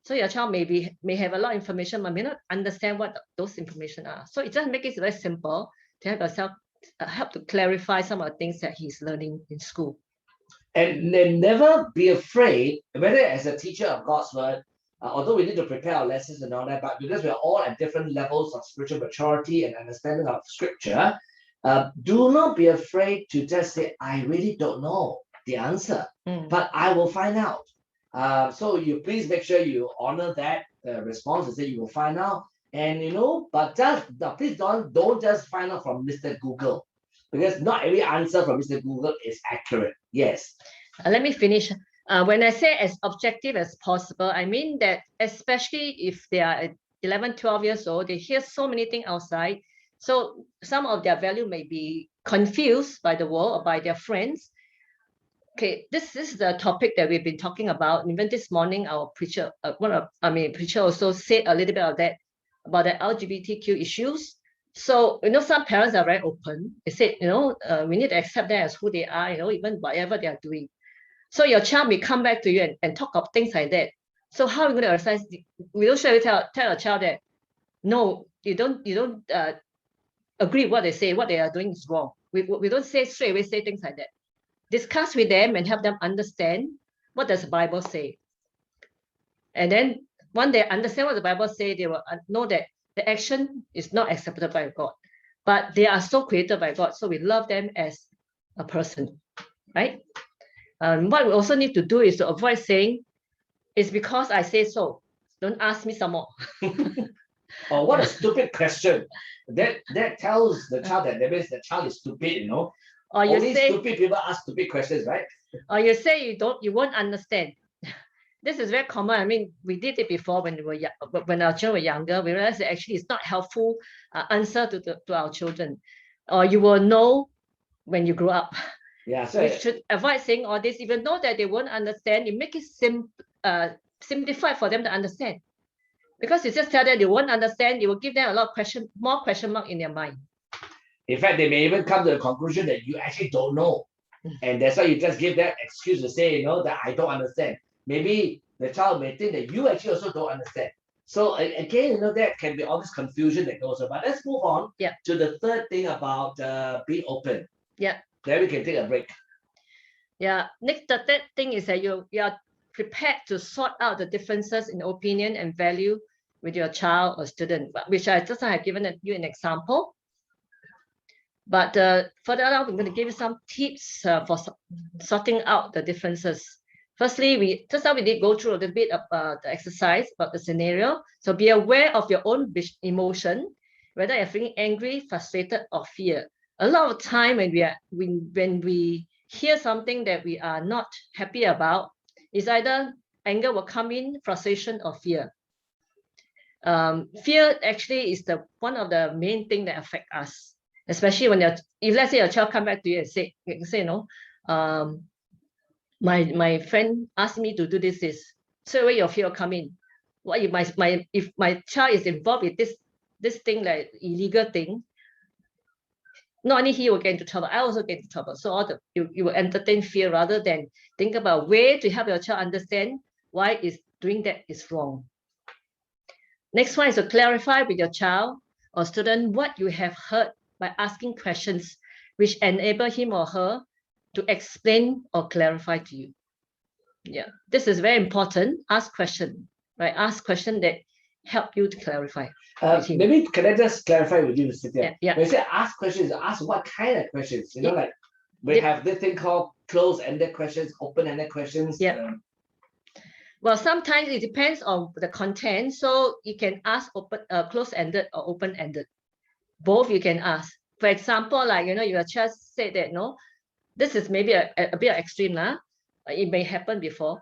So your child may have a lot of information, but may not understand what those information are. So it just makes it very simple to have yourself help to clarify some of the things that he's learning in school. And then never be afraid, whether as a teacher of God's word, although we need to prepare our lessons and all that, but because we're all at different levels of spiritual maturity and understanding of scripture, do not be afraid to just say, "I really don't know the answer, but I will find out." So you please make sure you honor that response and say you will find out. And but please don't just find out from Mr. Google, because not every answer from Mr. Google is accurate. Yes. Let me finish. When I say as objective as possible, I mean that especially if they are 11, 12 years old, they hear so many things outside. So some of their value may be confused by the world or by their friends. Okay, this is the topic that we've been talking about. Even this morning, our preacher, preacher also said a little bit of that about the LGBTQ issues. So, some parents are very open. They said, we need to accept them as who they are, even whatever they are doing. So your child may come back to you and talk of things like that. So how are we going to exercise? We don't straight away tell a child that, no, you don't agree with what they say, what they are doing is wrong. We don't straight away say things like that. Discuss with them and help them understand what does the Bible say. And then when they understand what the Bible says, they will know that the action is not accepted by God. But they are so created by God, so we love them as a person, right? What we also need to do is to avoid saying, it's because I say so. Don't ask me some more. Oh, what a stupid question. That tells the child that means the child is stupid, Or Only stupid people ask stupid questions, right? Or you say you won't understand. This is very common. I mean, we did it before when when our children were younger. We realized that actually it's not helpful answer to our children. Or you will know when you grow up. Yeah, so We should avoid saying all this, even though that they won't understand. You make it simplified for them to understand. Because you just tell them they won't understand, you will give them a lot of more question mark in their mind. in fact, they may even come to the conclusion that you actually don't know. And that's why you just give that excuse to say, that I don't understand. Maybe the child may think that you actually also don't understand. So again, that can be all this confusion that goes on. But let's move on to the third thing about be open. Yeah. Then we can take a break. Yeah. Next, the third thing is that you are prepared to sort out the differences in opinion and value with your child or student, which I just have given you an example. But further on, I'm going to give you some tips for sorting out the differences. Firstly, we did go through a little bit of the exercise about the scenario. So be aware of your own emotion, whether you're feeling angry, frustrated, or fear. A lot of time when we hear something that we are not happy about, is either anger will come in, frustration, or fear. Fear actually is one of the main thing that affect us, especially when if let's say your child come back to you and say my friend asked me to do this, so where your fear will come in. What if my child is involved with this thing, like illegal thing, not only he will get into trouble, I also get into trouble. So you will entertain fear rather than think about way to help your child understand why is doing that is wrong. Next one is to clarify with your child or student what you have heard by asking questions which enable him or her to explain or clarify to you. Yeah, this is very important. Ask question, right? Ask question that help you to clarify. Maybe can I just clarify with you, Cynthia? Yeah. When you say ask questions, ask what kind of questions? Like we have this thing called closed-ended questions, open-ended questions. Yeah. Well, sometimes it depends on the content. So you can ask closed-ended or open-ended. Both you can ask. For example, like, your child said that, this is maybe a bit extreme. It may happen before.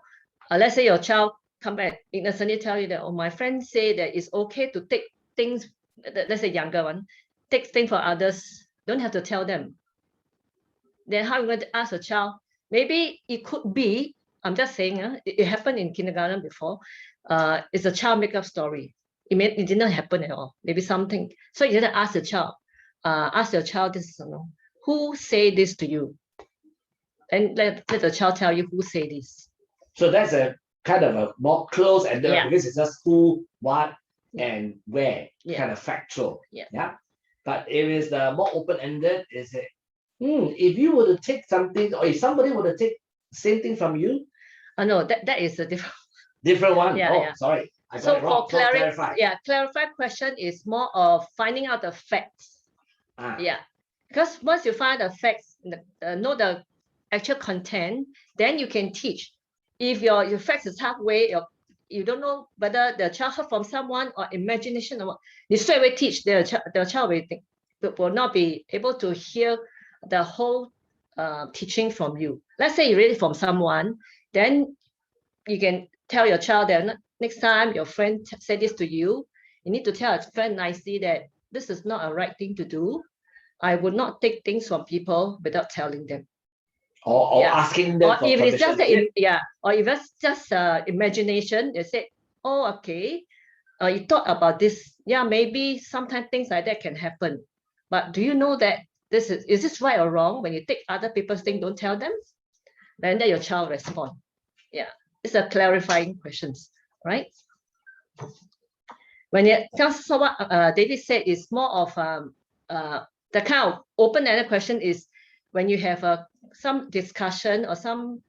Let's say your child come back innocently tell you that, my friend say that it's okay to take things, let's say younger one, take things for others, don't have to tell them. Then how are you going to ask a child? Maybe it could be, I'm just saying, it happened in kindergarten before. It's a child makeup story. It did not happen at all. Maybe something. So you have to ask the child. Ask your child this, who say this to you? And let the child tell you who say this. So that's a kind of a more close-ended, because it's just who, what, and where, kind of factual. Yeah. But if it's the more open-ended, is it, if you were to take something, or if somebody were to take the same thing from you? No, that is a different one. Yeah. Sorry. I got So it wrong. for clarify question is more of finding out the facts. Yeah. Because once you find the facts, know the actual content, then you can teach. If your facts is halfway, you don't know whether the child heard from someone or imagination or what, you straight away teach the child will not be able to hear the whole teaching from you. Let's say you read it from someone, then you can tell your child that next time your friend said this to you, you need to tell a friend nicely that this is not a right thing to do. I would not take things from people without telling them. Or asking them or for if it's just permission. or if it's just imagination, they say, oh, okay, you thought about this. Yeah, maybe sometimes things like that can happen. But do you know that is this right or wrong? When you take other people's things, don't tell them. Then your child respond. Yeah, it's a clarifying questions, right? When you so what David said is more of the kind of open-ended question is when you have some discussion or some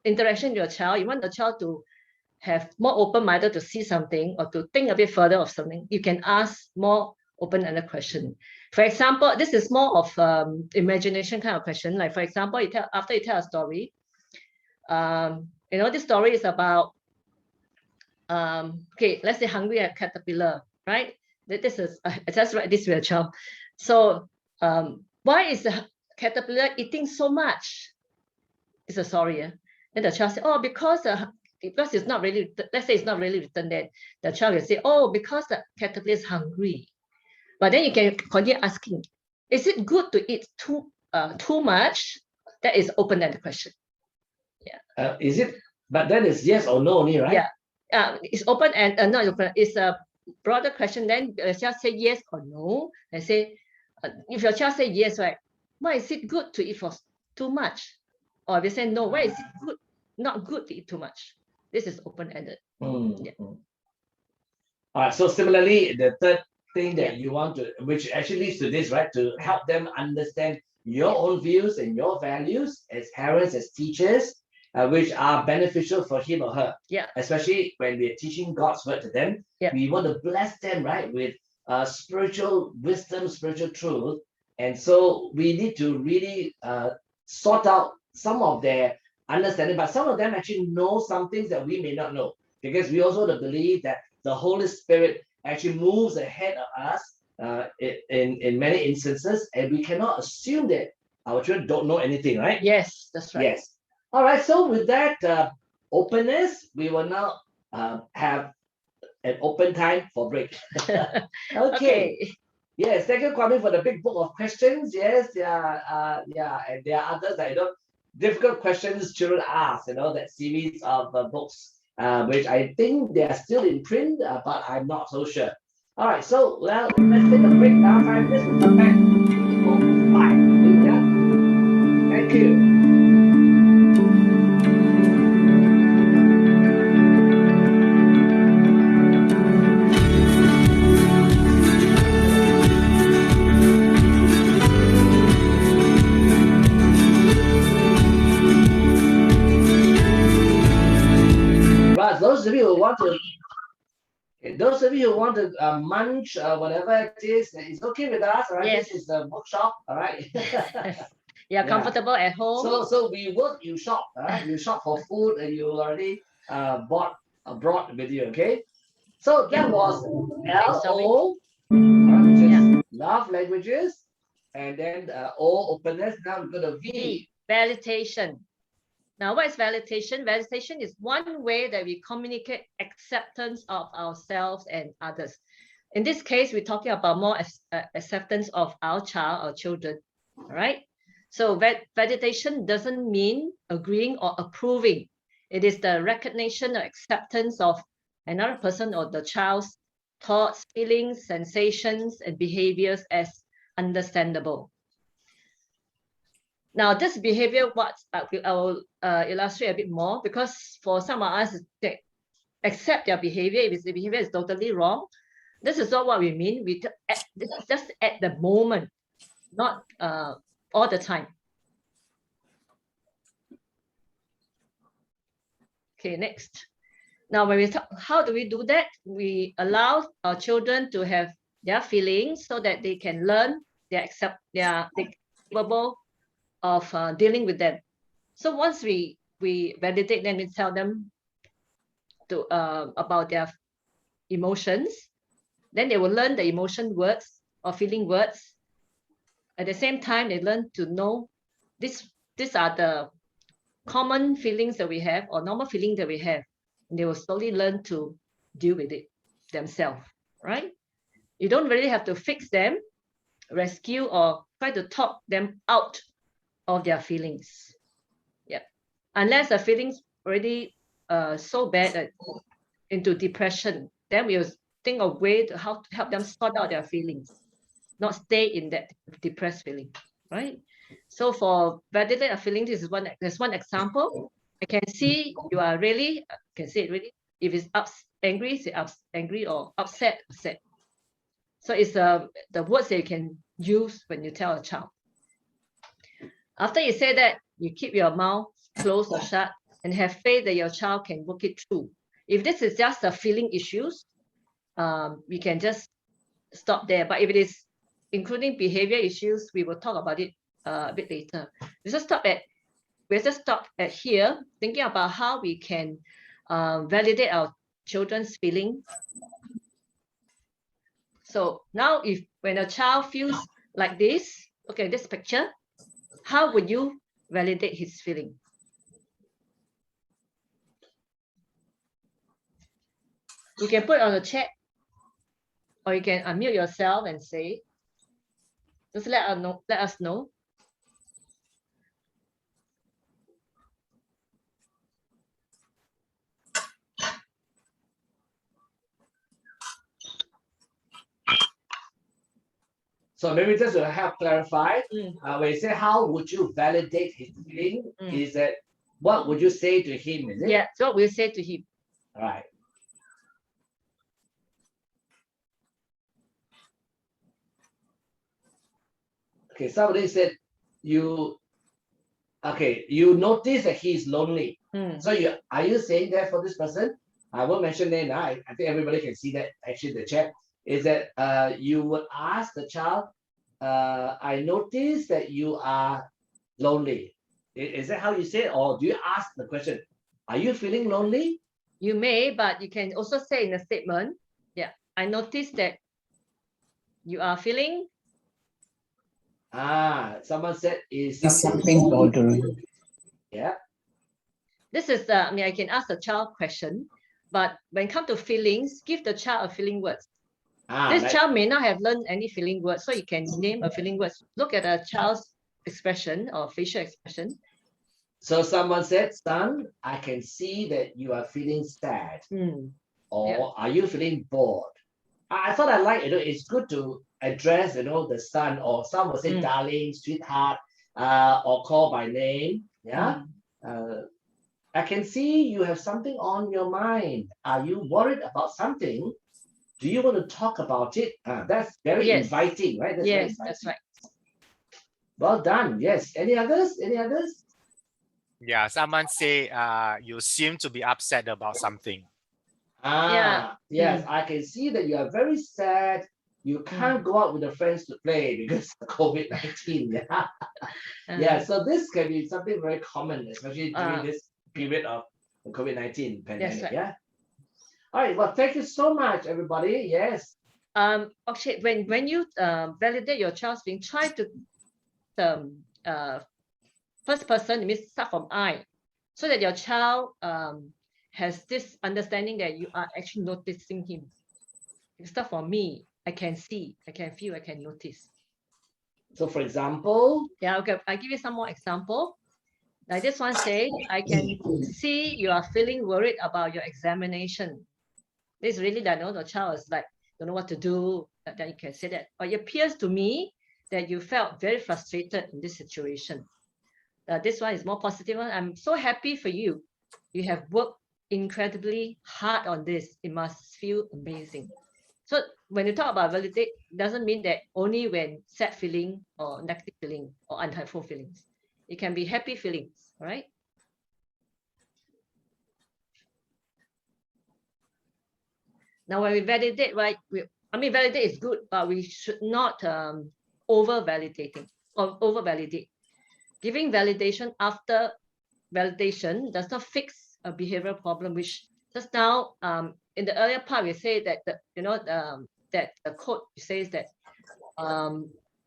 interaction with your child, you want the child to have more open-minded to see something or to think a bit further of something, you can ask more open-ended question. For example, this is more of imagination kind of question. Like for example, after you tell a story, this story is about okay, let's say hungry at caterpillar, right? This is I just write this with a child. So why is the caterpillar eating so much? It's a story. Yeah? Then the child say, oh, because it's not really, let's say it's not really written there. The child will say, oh, because the caterpillar is hungry. But then you can continue asking, is it good to eat too much? That is open-ended question. Yeah. Is it? But then it's yes or no only, right? Yeah. It's open and not open. It's a broader question. Then the child say yes or no. And say, if your child say yes, right? Why is it good to eat for too much? Or if you say no, why is it good, not good to eat too much? This is open-ended. Yeah. All right. So similarly, the third thing that you want to, which actually leads to this, right? To help them understand your own views and your values as parents, as teachers, which are beneficial for him or her. Yeah. Especially when we're teaching God's word to them. Yeah. We want to bless them, right, with spiritual wisdom, spiritual truth. And so we need to really sort out some of their understanding, but some of them actually know some things that we may not know, because we also believe that the Holy Spirit actually moves ahead of us in many instances, and we cannot assume that our children don't know anything, right? Yes, that's right. Yes. All right. So with that openness, we will now have an open time for break. Okay. Yes, thank you, Kwame, for the big book of questions. Yes, yeah, and there are others that difficult questions children ask. That series of books, which I think they are still in print, but I'm not so sure. All right, so let's take a break now. 5 minutes. We'll come back. 5. Yeah. Thank you. Those of you who want to munch whatever it is, it's okay with us. All right, yes. This is a bookshop. All right. You're comfortable at home. So we work, you shop. All right, you shop for food, and you already brought with you. Okay. So that was LO, which is love languages, and then O, openness. Now we go to V, validation. Now, what is validation? Validation is one way that we communicate acceptance of ourselves and others. In this case, we're talking about more acceptance of our child or children, all right? So validation doesn't mean agreeing or approving. It is the recognition or acceptance of another person or the child's thoughts, feelings, sensations, and behaviors as understandable. Now, this behavior, I will illustrate a bit more, because for some of us, they accept their behavior. If the behavior is totally wrong, this is not what we mean. This is just at the moment, not all the time. Okay, next. Now, when we talk, how do we do that? We allow our children to have their feelings so that they can learn, they're capable of dealing with them. So once we validate them, we tell them to about their emotions. Then they will learn the emotion words or feeling words. At the same time, they learn to know these are the common feelings that we have or normal feelings that we have. And they will slowly learn to deal with it themselves, right? You don't really have to fix them, rescue, or try to talk them out of their feelings. Yeah, unless the feelings already so bad that into depression, then we will think of way to how to help them sort out their feelings, not stay in that depressed feeling, right? So for validate a feeling, there's one example. I can see you are really, can say it really. If it's angry, say angry, or upset. So it's the words that you can use when you tell a child. After you say that, you keep your mouth closed or shut and have faith that your child can work it through. If this is just a feeling issues, we can just stop there. But if it is including behavior issues, we will talk about it a bit later. Let's just stop at here, thinking about how we can validate our children's feelings. So now when a child feels like this, okay, this picture, how would you validate his feeling? You can put it on the chat, or you can unmute yourself and say, just let us know. So maybe just to help clarify, when you say how would you validate his feeling, is that what would you say to him? Is it? Yeah, so what will you say to him? All right. Okay, somebody said you notice that he's lonely. So are you saying that for this person? I won't mention name now. I think everybody can see that actually the chat is that you would ask the child, I notice that you are lonely. Is that how you say it? Or do you ask the question, are you feeling lonely? You may, but you can also say in a statement, yeah, I noticed that you are feeling. Someone said is something bothering. Yeah. This is I can ask the child question, but when it comes to feelings, give the child a feeling words. This child may not have learned any feeling words, so you can name a feeling words. Look at a child's expression or facial expression. So someone said, son, I can see that you are feeling sad. Or are you feeling bored? I thought I like, it's good to address, the son, or some will say darling, sweetheart, or call by name. Yeah. I can see you have something on your mind. Are you worried about something? Do you want to talk about it? That's very inviting, right? That's right. Well done. Yes. Any others? Yeah, someone say you seem to be upset about something. Yes, I can see that you are very sad. You can't go out with the friends to play because of COVID-19. Yeah, so this can be something very common, especially during this period of the COVID-19 pandemic. Right. Yeah. All right. Well, thank you so much, everybody. Yes. Okay. When you validate your child's feeling, try to first person, it means start from I, so that your child has this understanding that you are actually noticing him. You start from me. I can see, I can feel, I can notice. So for example, okay, I'll give you some more example. Like this one say, I can see you are feeling worried about your examination. This really that the child is like, don't know what to do. Then you can say that. But it appears to me that you felt very frustrated in this situation. This one is more positive one. I'm so happy for you. You have worked incredibly hard on this. It must feel amazing. So when you talk about validate, doesn't mean that only when sad feeling or negative feeling or unhelpful feelings. It can be happy feelings, right? Now when we validate, right? Validate is good, but we should not over-validating or over-validate. Giving validation after validation does not fix a behavioral problem, which just now, in the earlier part, we say that that the quote says that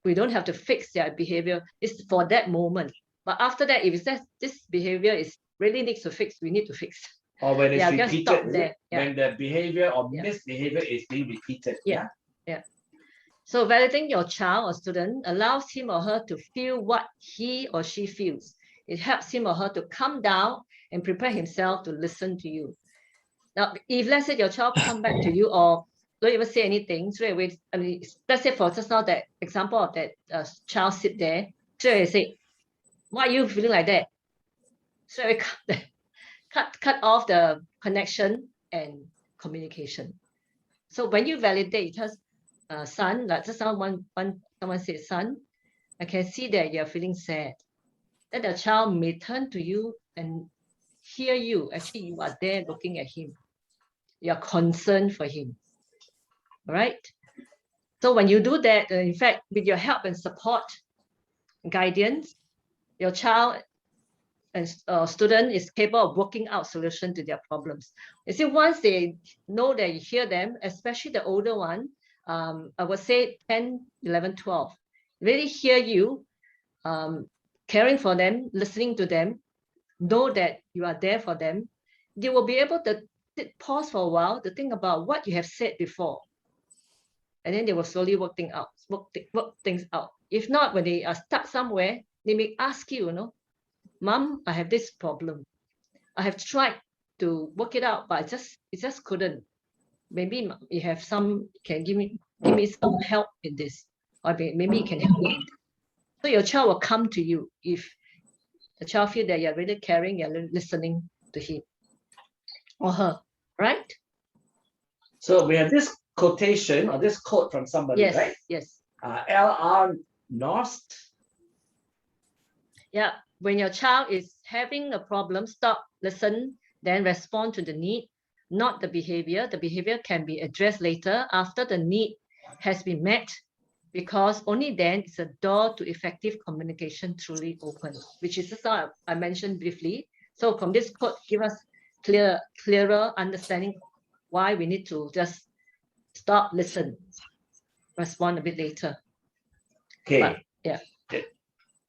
we don't have to fix their behavior. It's for that moment. But after that, if it says this behavior is really needs to fix, we need to fix. Or when it's Yeah, just repeated, stop is there. it? Yeah. When the behavior or Yeah. misbehavior is being repeated. Yeah. So validating your child or student allows him or her to feel what he or she feels. It helps him or her to calm down and prepare himself to listen to you. Now, if let's say your child come back to you or don't even say anything straight away, I mean, let's say for just now that example of that child sit there, straight away say, why are you feeling like that? Straight away cut off the connection and communication. So when you validate, just son, like just someone said, son, I can see that you're feeling sad. Then the child may turn to you and hear you. Actually, you are there looking at him. You're concerned for him. All right. So when you do that, in fact, with your help and support, guidance, your child and student is capable of working out solutions to their problems. You see, once they know that you hear them, especially the older one, I would say 10, 11, 12, really hear you, caring for them, listening to them, know that you are there for them, they will be able to pause for a while to think about what you have said before. And then they will slowly work things out. If not, when they are stuck somewhere, they may ask you, Mom, I have this problem. I have tried to work it out, but it just couldn't. Maybe you have can give me some help in this, or maybe you can help me. So your child will come to you if the child feels that you're really caring, you're listening to him or her, right? So we have this quotation or this quote from somebody, Yes, right? yes. L.R. Nost. Yeah, when your child is having a problem, stop, listen, then respond to the need, not the behavior. The behavior can be addressed later after the need has been met, because only then is the door to effective communication truly open, which is just how I mentioned briefly. So from this quote, give us clearer understanding why we need to just stop, listen, respond a bit later. Okay. But, yeah.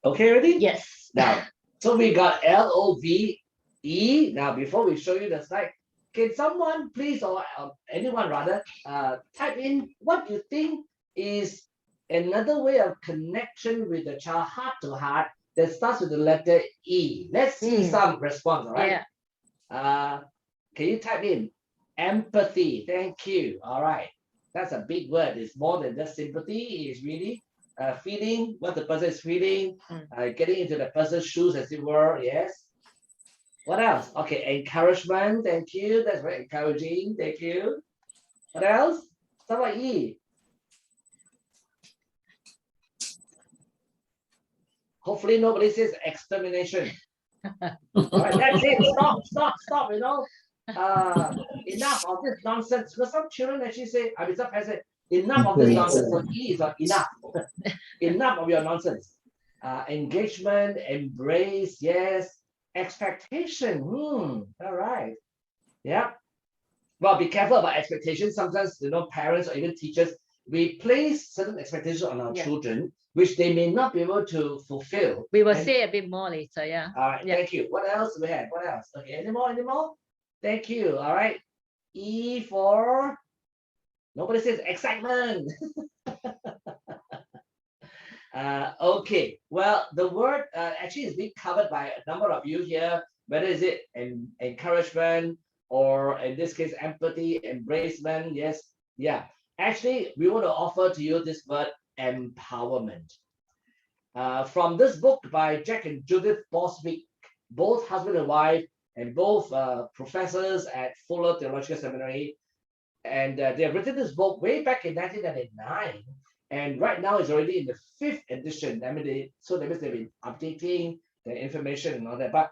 Okay, ready? Yes. Now, so we got LOVE. Now, before we show you the slide, can someone please, or anyone rather, type in what you think is another way of connection with the child heart to heart that starts with the letter E. Let's see some response, all right? Yeah. Can you type in empathy? Thank you. All right. That's a big word. It's more than just sympathy. It's really feeling what the person is feeling, getting into the person's shoes, as it were. Yes. What else? Okay, encouragement. Thank you. That's very encouraging. Thank you. What else? Somewhat E. Hopefully nobody says extermination. All right, that's it. Stop. Enough of this nonsense. Because some children actually say, some parents say, enough of this nonsense. So E is enough. Enough of your nonsense. Engagement, embrace, yes. Expectation. All right. Yeah. Well, be careful about expectations. Sometimes, parents or even teachers, we place certain expectations on our children, which they may not be able to fulfill. We will say a bit more later, yeah. All right, thank you. What else do we have? What else? Okay, any more? Thank you. All right. E for nobody says excitement. Okay. Well, the word actually is being covered by a number of you here. Whether is it encouragement or in this case empathy, embracement. Yes. Yeah. Actually, we want to offer to you this word empowerment. From this book by Jack and Judith Bostwick, both husband and wife, and both professors at Fuller Theological Seminary. And they have written this book way back in 1999. And right now it's already in the 5th edition. I mean, so that means they've been updating the information and all that. But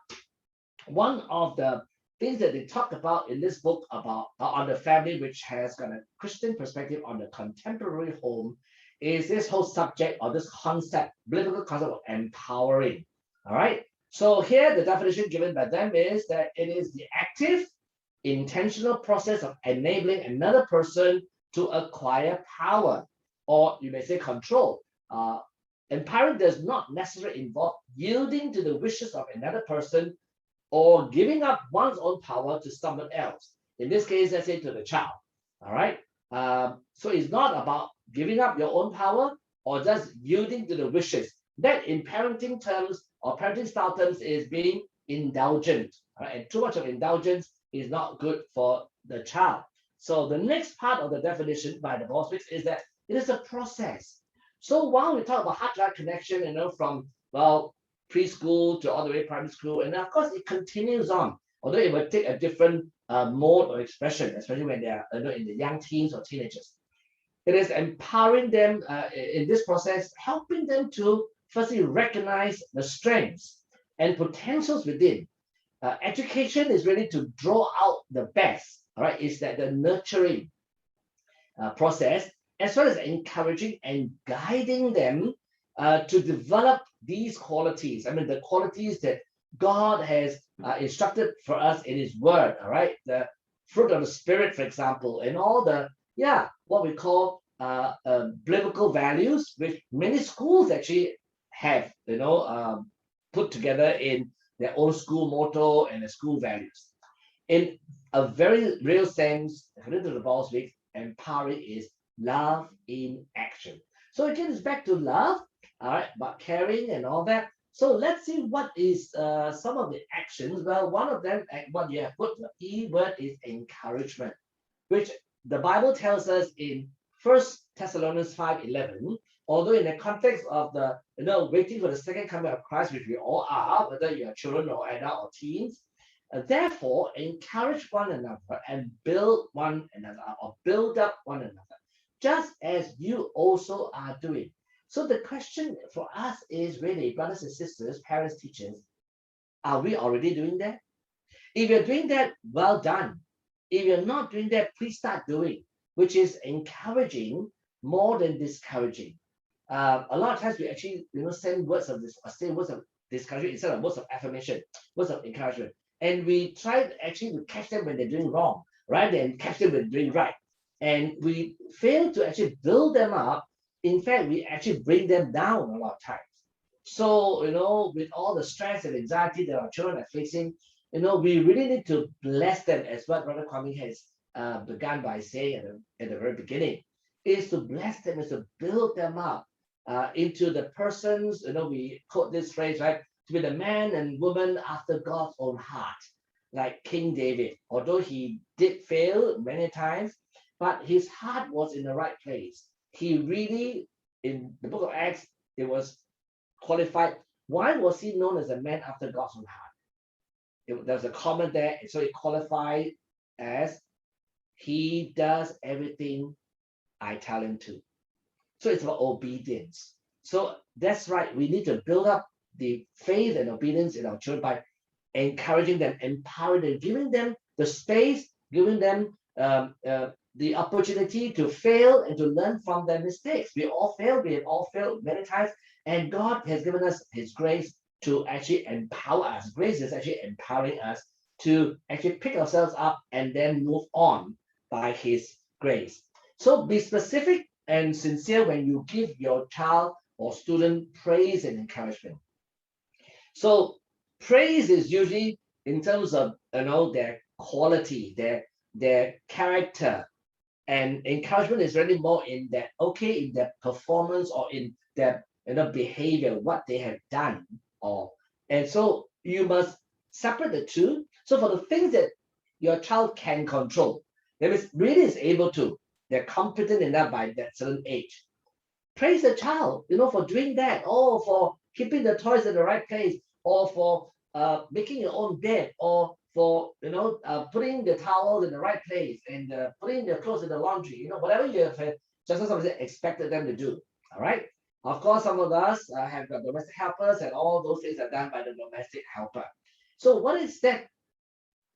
one of the things that they talk about in this book about on the family, which has got a Christian perspective on the contemporary home, is this whole subject or this concept, biblical concept of empowering. All right. So here the definition given by them is that it is the active, intentional process of enabling another person to acquire power, or you may say control. Empowering does not necessarily involve yielding to the wishes of another person or giving up one's own power to someone else. In this case, let's say to the child. All right. So it's not about giving up your own power or just yielding to the wishes. That in parenting terms or parenting style terms is being indulgent. Right? And too much of indulgence is not good for the child. So the next part of the definition by the Bostwicks is that it is a process. So while we talk about heart-to-heart connection, from preschool to all the way primary school, and of course it continues on, although it will take a different mode or expression, especially when they are in the young teens or teenagers. It is empowering them in this process, helping them to firstly recognize the strengths and potentials within. Education is really to draw out the best. All right, is that the nurturing process, as well as encouraging and guiding them to develop these qualities. The qualities that God has instructed for us in His Word. All right, the fruit of the Spirit, for example, and all the what we call biblical values, which many schools actually have put together in their own school motto and the school values. In a very real sense, according to the Bostwicks, empowering is love in action. So again, it's back to love, all right, but caring and all that. So let's see what is some of the actions. Well, one of them, what you have put, the E word is encouragement, which the Bible tells us in 1 Thessalonians 5:11, although in the context of the waiting for the second coming of Christ, which we all are, whether you are children or adult or teens, therefore encourage one another and build one another or build up one another, just as you also are doing. So the question for us is really, brothers and sisters, parents, teachers, are we already doing that? If you're doing that, well done. If you're not doing that, please start doing, which is encouraging more than discouraging. A lot of times we actually send words of this, or say words of discouragement instead of words of affirmation, words of encouragement. And we try actually to catch them when they're doing wrong, rather than catch them when they're doing right. And we fail to actually build them up. In fact, we actually bring them down a lot of times. So, with all the stress and anxiety that our children are facing, we really need to bless them, as what Brother Kwame has begun by saying at the very beginning, is to bless them, is to build them up into the persons, we quote this phrase, right? To be the man and woman after God's own heart, like King David. Although he did fail many times, but his heart was in the right place. He really, in the book of Acts, it was qualified. Why was he known as a man after God's own heart? There's a comment there, so it qualified as he does everything I tell him to. So it's about obedience. So that's right. We need to build up the faith and obedience in our children by encouraging them, empowering them, giving them the space, giving them the opportunity to fail and to learn from their mistakes. We all fail. We have all failed many times, and God has given us His grace to actually empower us. Grace is actually empowering us to actually pick ourselves up and then move on by His grace. So be specific and sincere when you give your child or student praise and encouragement. So praise is usually in terms of their quality, their character, and encouragement is really more in that in their performance or in their behavior, what they have done. And so you must separate the two. So for the things that your child can control, that means really is able to, they're competent enough by that certain age. Praise the child, for doing that, or for keeping the toys in the right place, or for making your own bed, or for putting the towels in the right place and putting the clothes in the laundry. Whatever you have just as somebody expected them to do. All right. Of course, some of us have got domestic helpers, and all those things are done by the domestic helper. So what is that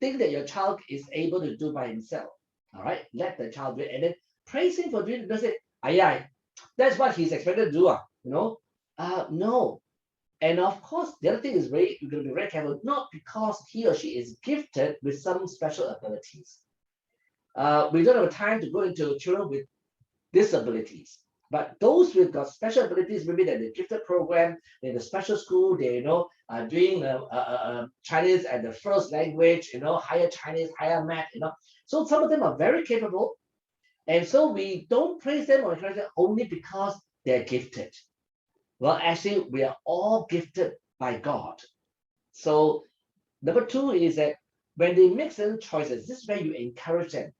thing that your child is able to do by himself? All right, let the child do it, and then praise him for doing it. Don't say, that's what he's expected to do. No. And of course, the other thing is you're going to be very careful, not because he or she is gifted with some special abilities. We don't have time to go into children with disabilities. But those with got special abilities, maybe they're the gifted program, in the special school, they are doing Chinese as the first language, higher Chinese, higher math, So some of them are very capable, and so we don't praise them or encourage them only because they're gifted. Well, actually, we are all gifted by God. So number two is that when they make certain choices, this is where you encourage them.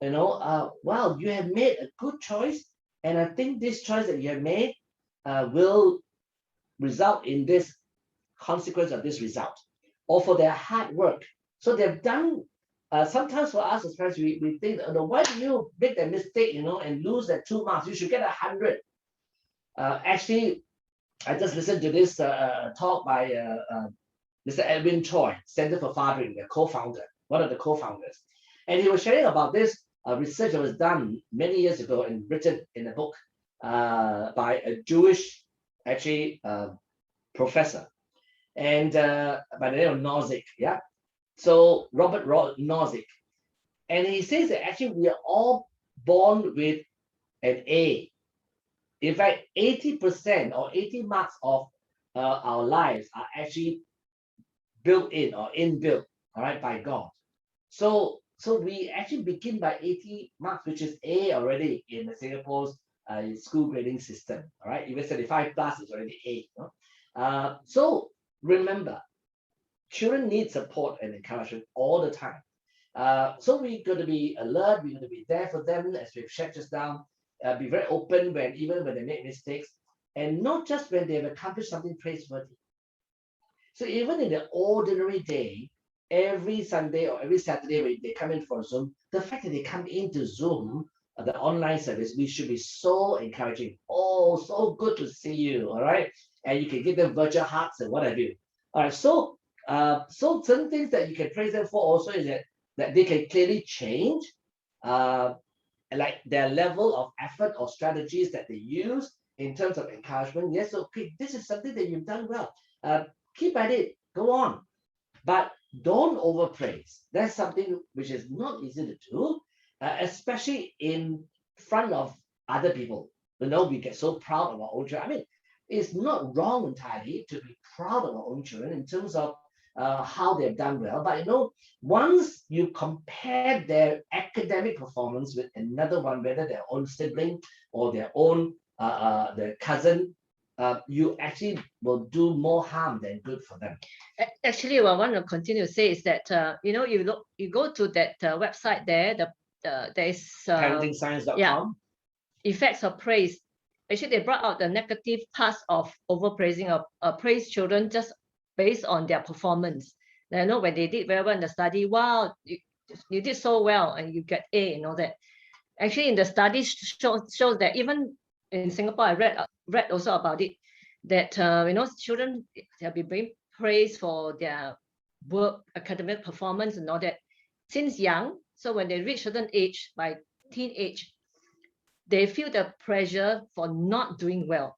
Wow, you have made a good choice. And I think this choice that you have made will result in this consequence of this result, or for their hard work. So they've done, sometimes for us as parents, we think, why do you make that mistake, and lose that 2 marks? You should get 100. Actually, I just listened to this talk by Mr. Edwin Choi, Center for Fathering, the co-founder, one of the co-founders. And he was sharing about this research that was done many years ago and written in a book by a Jewish, professor, and by the name of Nozick, yeah. So Robert Nozick, and he says that actually we are all born with an A. In fact, 80% or 80 marks of our lives are actually built in or inbuilt, all right, by God. So we actually begin by 80 marks, which is A already in the Singapore's school grading system. All right, even 75 plus is already A. So remember, children need support and encouragement all the time. So we're going to be alert. We're going to be there for them, as we've shared just now. Be very open even when they make mistakes, and not just when they have accomplished something praiseworthy. So even in the ordinary day, every Sunday or every Saturday when they come in for Zoom, the fact that they come into Zoom, the online service, we should be so encouraging. Oh, so good to see you, all right? And you can give them virtual hugs and what have you. All right, so certain things that you can praise them for also is that they can clearly change, like their level of effort or strategies that they use in terms of encouragement. Yes, okay, this is something that you've done well. Keep at it, go on. But don't overpraise. That's something which is not easy to do, especially in front of other people. We get so proud of our own children. I mean, it's not wrong entirely to be proud of our own children in terms of how they've done well. But once you compare their academic performance with another one, whether their own sibling or their own their cousin, you actually will do more harm than good for them. Actually, what I want to continue to say is that you go to that website there. There is parenting-science.com. Yeah, effects of praise. Actually, they brought out the negative parts of overpraising or praise children just based on their performance. When they did very well in the study, wow, you did so well and you get A and all that. Actually, in the study shows that even in Singapore, I read also about it, that children have been being praised for their work, academic performance and all that since young. So when they reach certain age, by teenage, they feel the pressure for not doing well.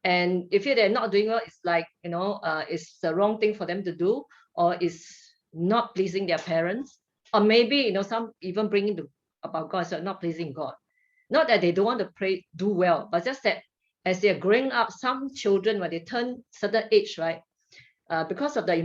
And if they're not doing well, it's like, it's the wrong thing for them to do, or is not pleasing their parents, or maybe, some even bringing about God, so not pleasing God. Not that they don't want to do well, but just that as they're growing up, some children, when they turn certain age, right, because of the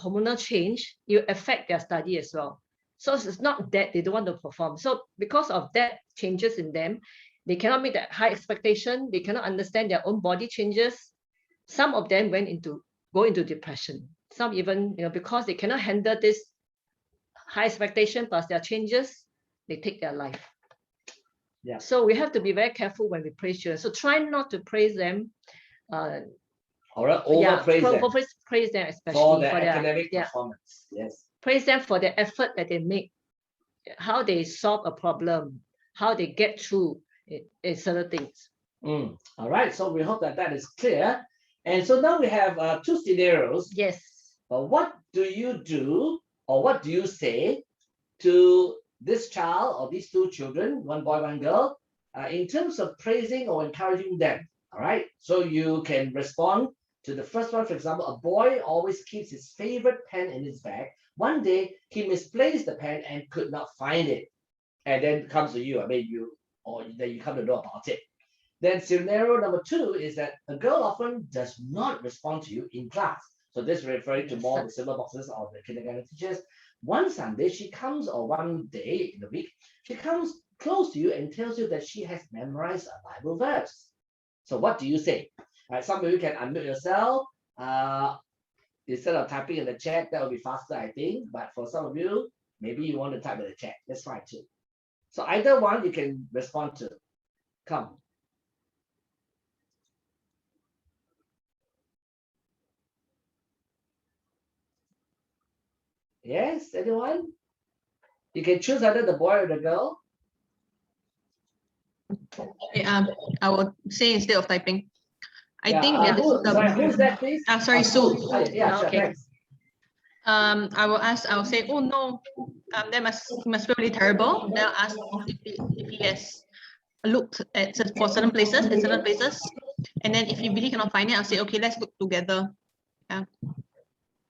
hormonal change, you affect their study as well. So it's not that they don't want to perform. So because of that changes in them, they cannot meet that high expectation. They cannot understand their own body changes. Some of them go into depression. Some even, because they cannot handle this high expectation plus their changes, they take their life. Yeah. So we have to be very careful when we praise children. So try not to praise them. Or overpraise them. Praise them especially for their academic performance. Yes. Praise them for the effort that they make, how they solve a problem, how they get through certain things. All right. So we hope that is clear. And so now we have 2 scenarios. Yes. What do you do, or what do you say to this child or these 2 children, one boy, one girl, in terms of praising or encouraging them? All right. So you can respond to the first one, for example, a boy always keeps his favorite pen in his bag. One day he misplaced the pen and could not find it. And then comes to you, or then you come to know about it. Then scenario number 2 is that a girl often does not respond to you in class. So this is referring to more the silver boxes of the kindergarten teachers. One Sunday she comes, or one day in the week, she comes close to you and tells you that she has memorized a Bible verse. So what do you say? Some of you can unmute yourself. Instead of typing in the chat, that will be faster, I think. But for some of you, maybe you want to type in the chat. That's fine too. So either one you can respond to. Come. Yes, anyone? You can choose either the boy or the girl. Okay, I will say instead of typing. I Yeah, think that who's that, please? sorry, Sue. Yeah, sure, Okay. thanks. I will say, oh no, that must be really terrible. Then I'll ask if he has looked at for certain places, and then if he really cannot find it, I'll say, okay, let's look together.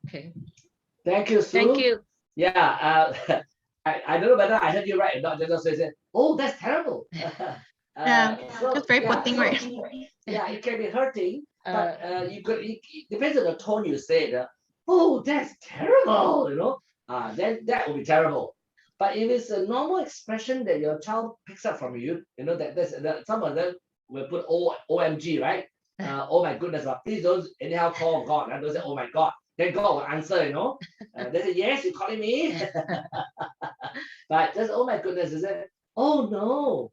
Okay. Thank you, Sue. Thank you. Yeah, I don't know whether I heard you right or not. Just so I said, oh, that's terrible. Yeah, that's very poor thing, right? Yeah, it can be hurting, but it depends on the tone you say it. Oh, that's terrible, then that will be terrible. But if it's a normal expression that your child picks up from you, that some of them will put OMG, right? Oh my goodness, but please don't anyhow call God. Don't say, oh my God. Then God will answer, they say, yes, you're calling me. But just, oh my goodness, is it? Oh no.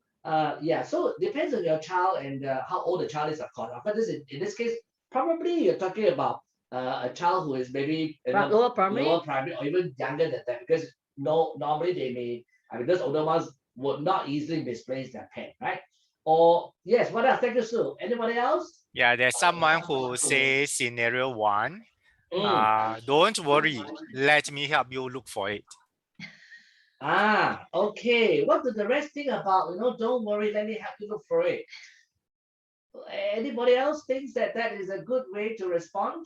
Yeah, so it depends on your child and how old the child is, of course. But in this case, probably you're talking about a child who is maybe Lower primary. or even younger than that, because normally they may, those older ones would not easily misplace their pen, right? Or yes, what else? Thank you, Sue. Anybody else? Yeah, there's someone who says scenario 1. Don't worry, let me help you look for it. Okay. What do the rest think about, don't worry, let me help you look for it? Anybody else thinks that is a good way to respond?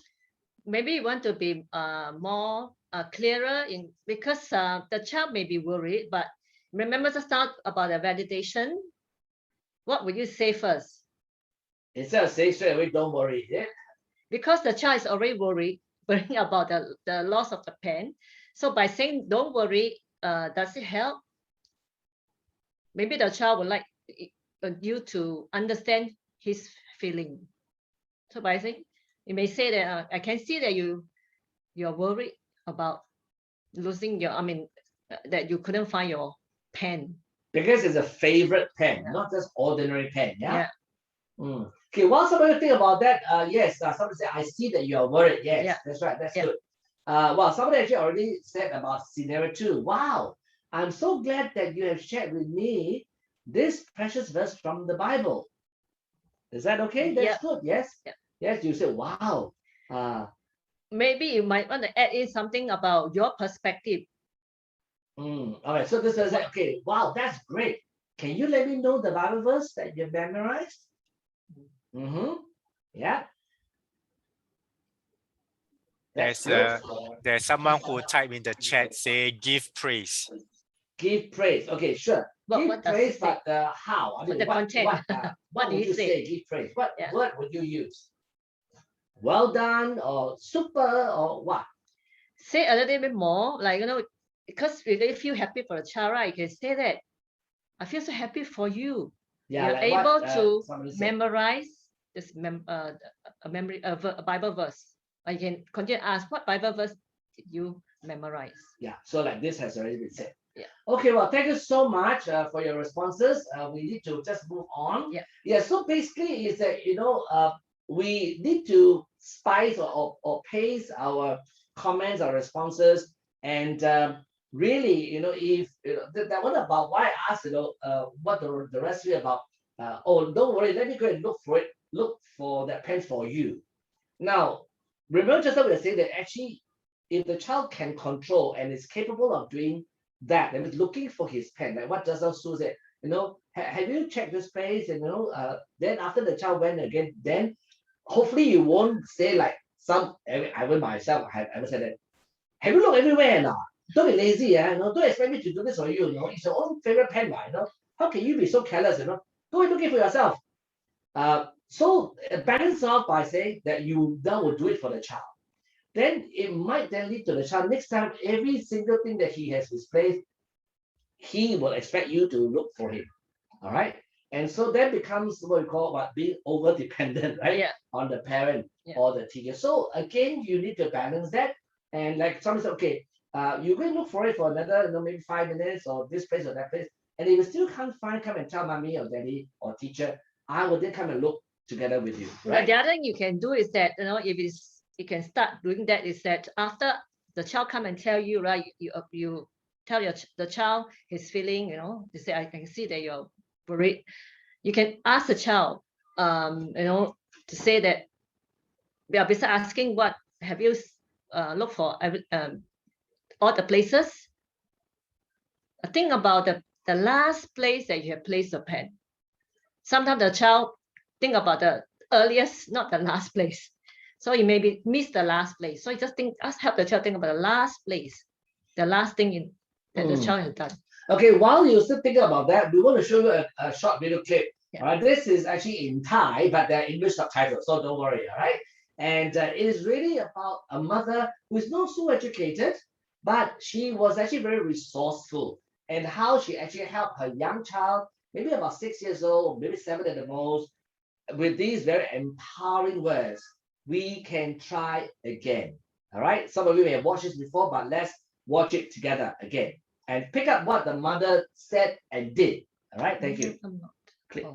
Maybe you want to be more clearer because the child may be worried, but remember to start about the validation. What would you say first? Instead of saying straight away, don't worry, yeah? Because the child is already worried about the loss of the pen. So by saying don't worry, does it help? Maybe the child would like you to understand his feeling. So by saying, you may say that I can see that you're worried about losing that you couldn't find your pen. Because it's a favorite pen, not just ordinary pen, yeah? Okay, while somebody think about that, yes, somebody say, I see that you're worried. Yes, that's right, that's good. Well, somebody actually already said about scenario 2. Wow, I'm so glad that you have shared with me this precious verse from the Bible. Is that okay? That's good, yes? Yes, you say, wow. Maybe you might want to add in something about your perspective. All right, so this is like, okay, wow, that's great. Can you let me know the Bible verse that you've memorized? Yeah. There's someone who type in the chat say give praise. Give praise. Okay, sure. Give praise, but how? What do would you say? Give praise. What word would you use? Well done, or super, or what? Say a little bit more, like because if you feel happy for a child, right? You can say that I feel so happy for you. Yeah, you're like able what, to memorize this a Bible verse. Or you can continue to ask, what Bible verse did you memorize? Yeah, so like this has already been said. Yeah. Okay, well, thank you so much for your responses. We need to just move on. Yeah. So basically, is that we need to spice or pace our comments or responses, and really, if that one about why I asked, what the rest is about. Oh, don't worry, let me go and look for it. Look for that pen for you. Now, remember just that we were saying that actually, if the child can control and is capable of doing that, that means looking for his pen, like what Justice Sue said, have you checked this place? And then after the child went again, then hopefully you won't say like I will myself, I have ever said that. Have you looked everywhere now? Don't be lazy, don't expect me to do this for you, it's your own favorite pen, how can you be so careless, go and look it for yourself. So balance off by saying that you now will do it for the child. Then it might then lead to the child next time, every single thing that he has misplaced, he will expect you to look for him. All right. And so that becomes what we call being over dependent, right? Yeah. On the parent or the teacher. So again, you need to balance that. And like someone said, okay, you go and look for it for another, maybe 5 minutes or this place or that place. And if you still can't find, come and tell mommy or daddy or teacher, I will then come and look together with you. Right. The other thing you can do is that, if you can start doing that, is that after the child come and tell you, right, you tell the child his feeling, they say, I can see that you're worried. You can ask the child, to say that, besides asking what have you looked for, all the places. Think about the last place that you have placed a pen. Sometimes the child think about the earliest, not the last place. So you maybe miss the last place. So you just help the child think about the last place, the last thing that the child has done. Okay, while you're still thinking about that, we want to show you a short video clip. Yeah. All right, this is actually in Thai, but they're English subtitles, so don't worry. All right, and it is really about a mother who is not so educated, but she was actually very resourceful, and how she actually helped her young child, maybe about 6 years old, maybe 7 at the most, with these very empowering words. We can try again. All right, some of you may have watched this before, but let's watch it together again and pick up what the mother said and did. All right, thank you. Click.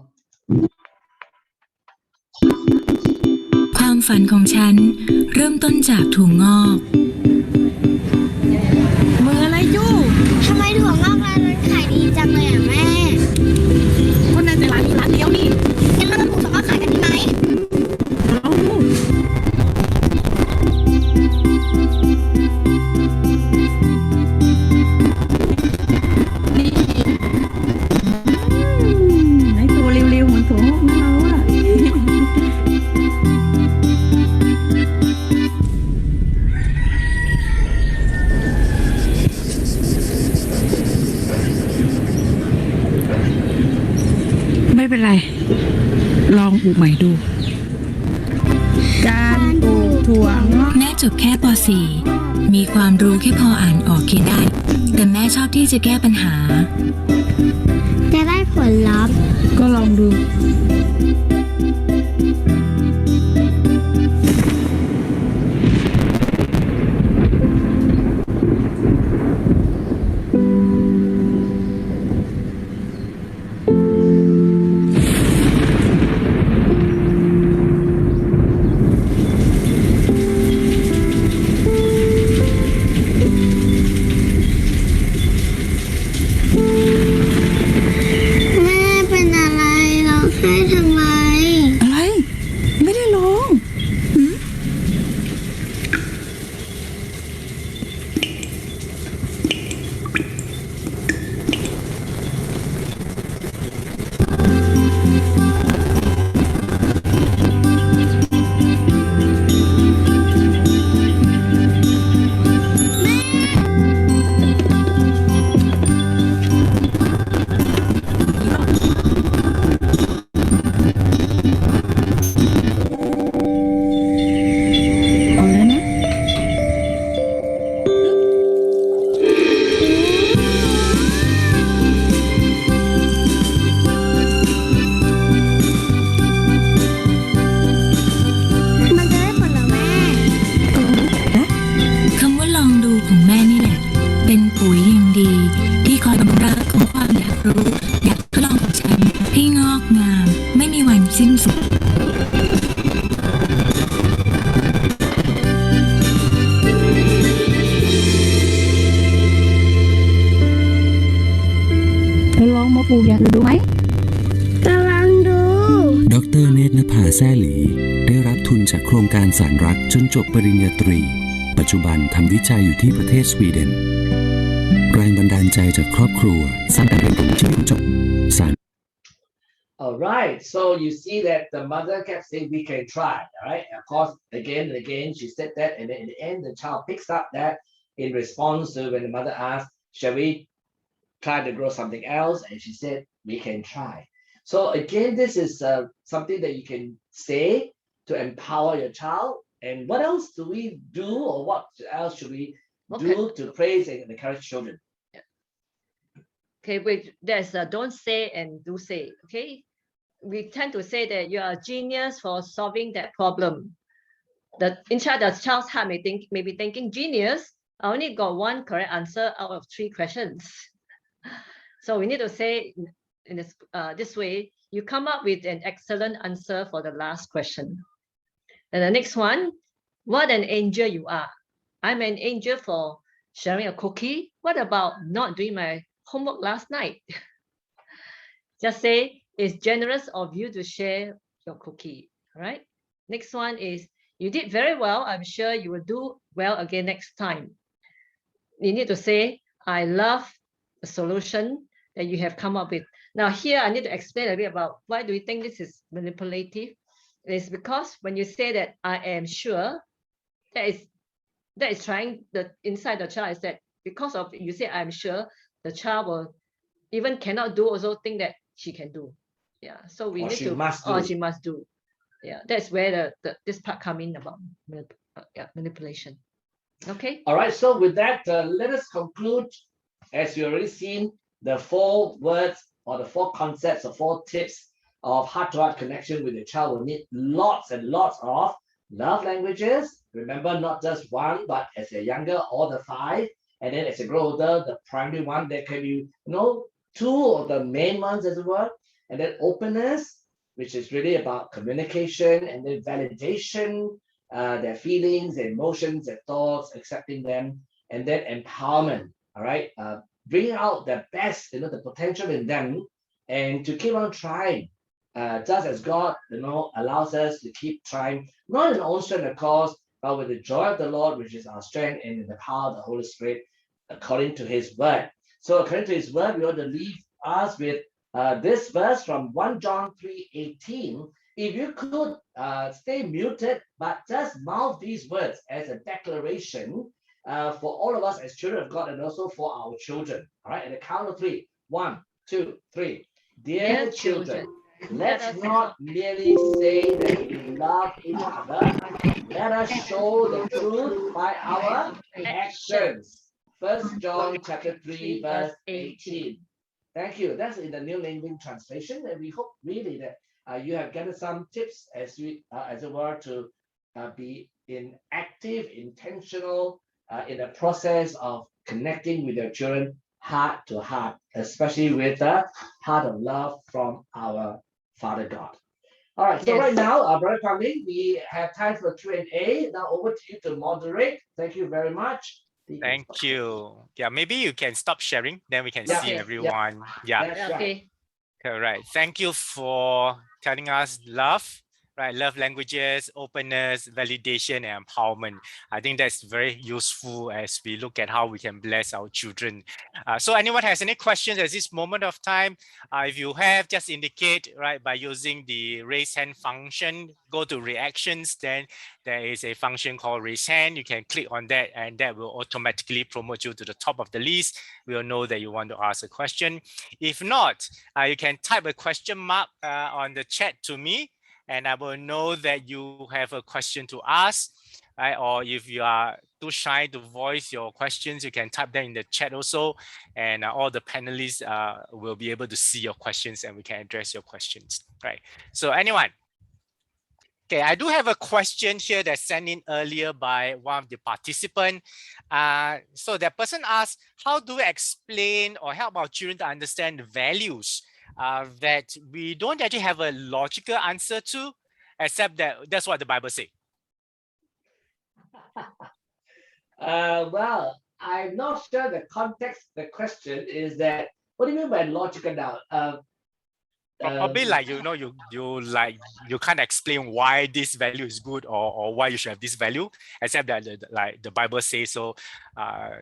ความฝันของฉันเริ่มต้นจากถั่วงอกมืออะไรจู้ ทำไมถั่วงอกร้านนั้นขายดีจังเลยอ่ะแม่ คนในแต่ร้านมีร้านเดียวนี่ งั้นเราปลูกถั่วงอกขายกันดีไหม ในตัวเร็วๆเหมือนถั่วงอกนะเราอะไม่เป็นไร ลองปลูกใหม่ดู การปลูกถั่วงอกแม่จบแค่ป .4 มีความรู้แค่พออ่านออกเขียนได้ แต่แม่ชอบที่จะแก้ปัญหา จะได้ผลลัพธ์ ก็ลองดู แม่เป็นอะไรร้องไห้ทำไม อะไร ไม่ได้ร้องหืมเอาแล้วนะ มันจะได้ผลเหรอแม่ คำว่าลองดูของแม่นี่แหละ เป็นปุ๋ยอย่างดี ที่คอยบำรุงรักของความอยากรู้ อยากทดลองของฉันให้งอกงาม ไม่มีวันสิ้นสุด ลองมาปลูกอย่างอื่นดูไหม กำลังดู ดร.เนตรนภาแซ่หลี ได้รับทุนจากโครงการสารรักจนจบปริญญาตรี ปัจจุบันทำวิจัยอยู่ที่ประเทศสวีเดน แรงบันดาลใจจากครอบครัวสร้างการเรียนรู้จนจบสาร All right. So you see that the mother kept saying, we can try. All right. Of course, again and again, she said that. And then in the end, the child picks up that in response to when the mother asked, shall we try to grow something else? And she said, we can try. So again, this is something that you can say to empower your child. And what else do we do, or what else should we do to praise and encourage children? Okay, wait, there's a don't say and do say. Okay, we tend to say that you are a genius for solving that problem. Inside the child's heart may be thinking, genius, I only got one correct answer out of 3 questions. So we need to say in this way, you come up with an excellent answer for the last question. And the next one, what an angel you are. I'm an angel for sharing a cookie. What about not doing my homework last night? Just say, it's generous of you to share your cookie. All right. Next one is, you did very well. I'm sure you will do well again next time. You need to say, I love the solution that you have come up with. Now here, I need to explain a bit about why do we think this is manipulative. It's because when you say that I am sure, that is trying the inside the child is that because of you say I'm sure, the child will even cannot do also think that she can do. Yeah. So we need to or she must do. Yeah, that's where this part come in about manipulation. Okay. All right. So with that, let us conclude. As you already seen, the 4 words or the 4 concepts or 4 tips of heart-to-heart connection with your child will need lots and lots of love languages. Remember, not just one, but as they're younger, all the 5. And then as they grow older, the primary one, there can be 2 of the main ones as it were. And then openness, which is really about communication, and then validation, their feelings, their emotions, their thoughts, accepting them, and then empowerment. All right, bring out the best, the potential in them, and to keep on trying, just as God, allows us to keep trying, not in our own strength, of course, but with the joy of the Lord, which is our strength, and in the power of the Holy Spirit, according to His word. So, according to His word, we want to leave us with this verse from 1 John 3:18. If you could stay muted, but just mouth these words as a declaration. For all of us as children of God and also for our children. All right, at the count of 3. 1, 2, 3. Dear children, let's not merely say that we love each other. Let us show the truth by our actions. 1 John chapter 3, verse 18. Thank you. That's in the New Living Translation, and we hope really that you have gathered some tips as it were to be active, intentional. In the process of connecting with your children heart to heart, especially with the heart of love from our Father God. All right, so right now, Brother Kwame, we have time for Q&A. Now over to you to moderate. Thank you very much. Thank you. Yeah, maybe you can stop sharing, then we can see everyone. Yeah. Okay. Correct. Thank you for telling us love. Right, love languages, openness, validation, and empowerment. I think that's very useful as we look at how we can bless our children. So anyone has any questions at this moment of time? If you have, just indicate, right, by using the raise hand function, go to reactions, then there is a function called raise hand. You can click on that and that will automatically promote you to the top of the list. We'll know that you want to ask a question. If not, you can type a question mark on the chat to me, and I will know that you have a question to ask, right? Or if you are too shy to voice your questions, you can type them in the chat also, and all the panelists will be able to see your questions and we can address your questions, right? So anyone? Okay, I do have a question here that's sent in earlier by one of the participants. So that person asked, how do we explain or help our children to understand the values that we don't actually have a logical answer to, except that that's what the Bible says? Well, I'm not sure the context of the question is that, what do you mean by logical now? Probably like, you can't explain why this value is good or why you should have this value, except that like the Bible says so.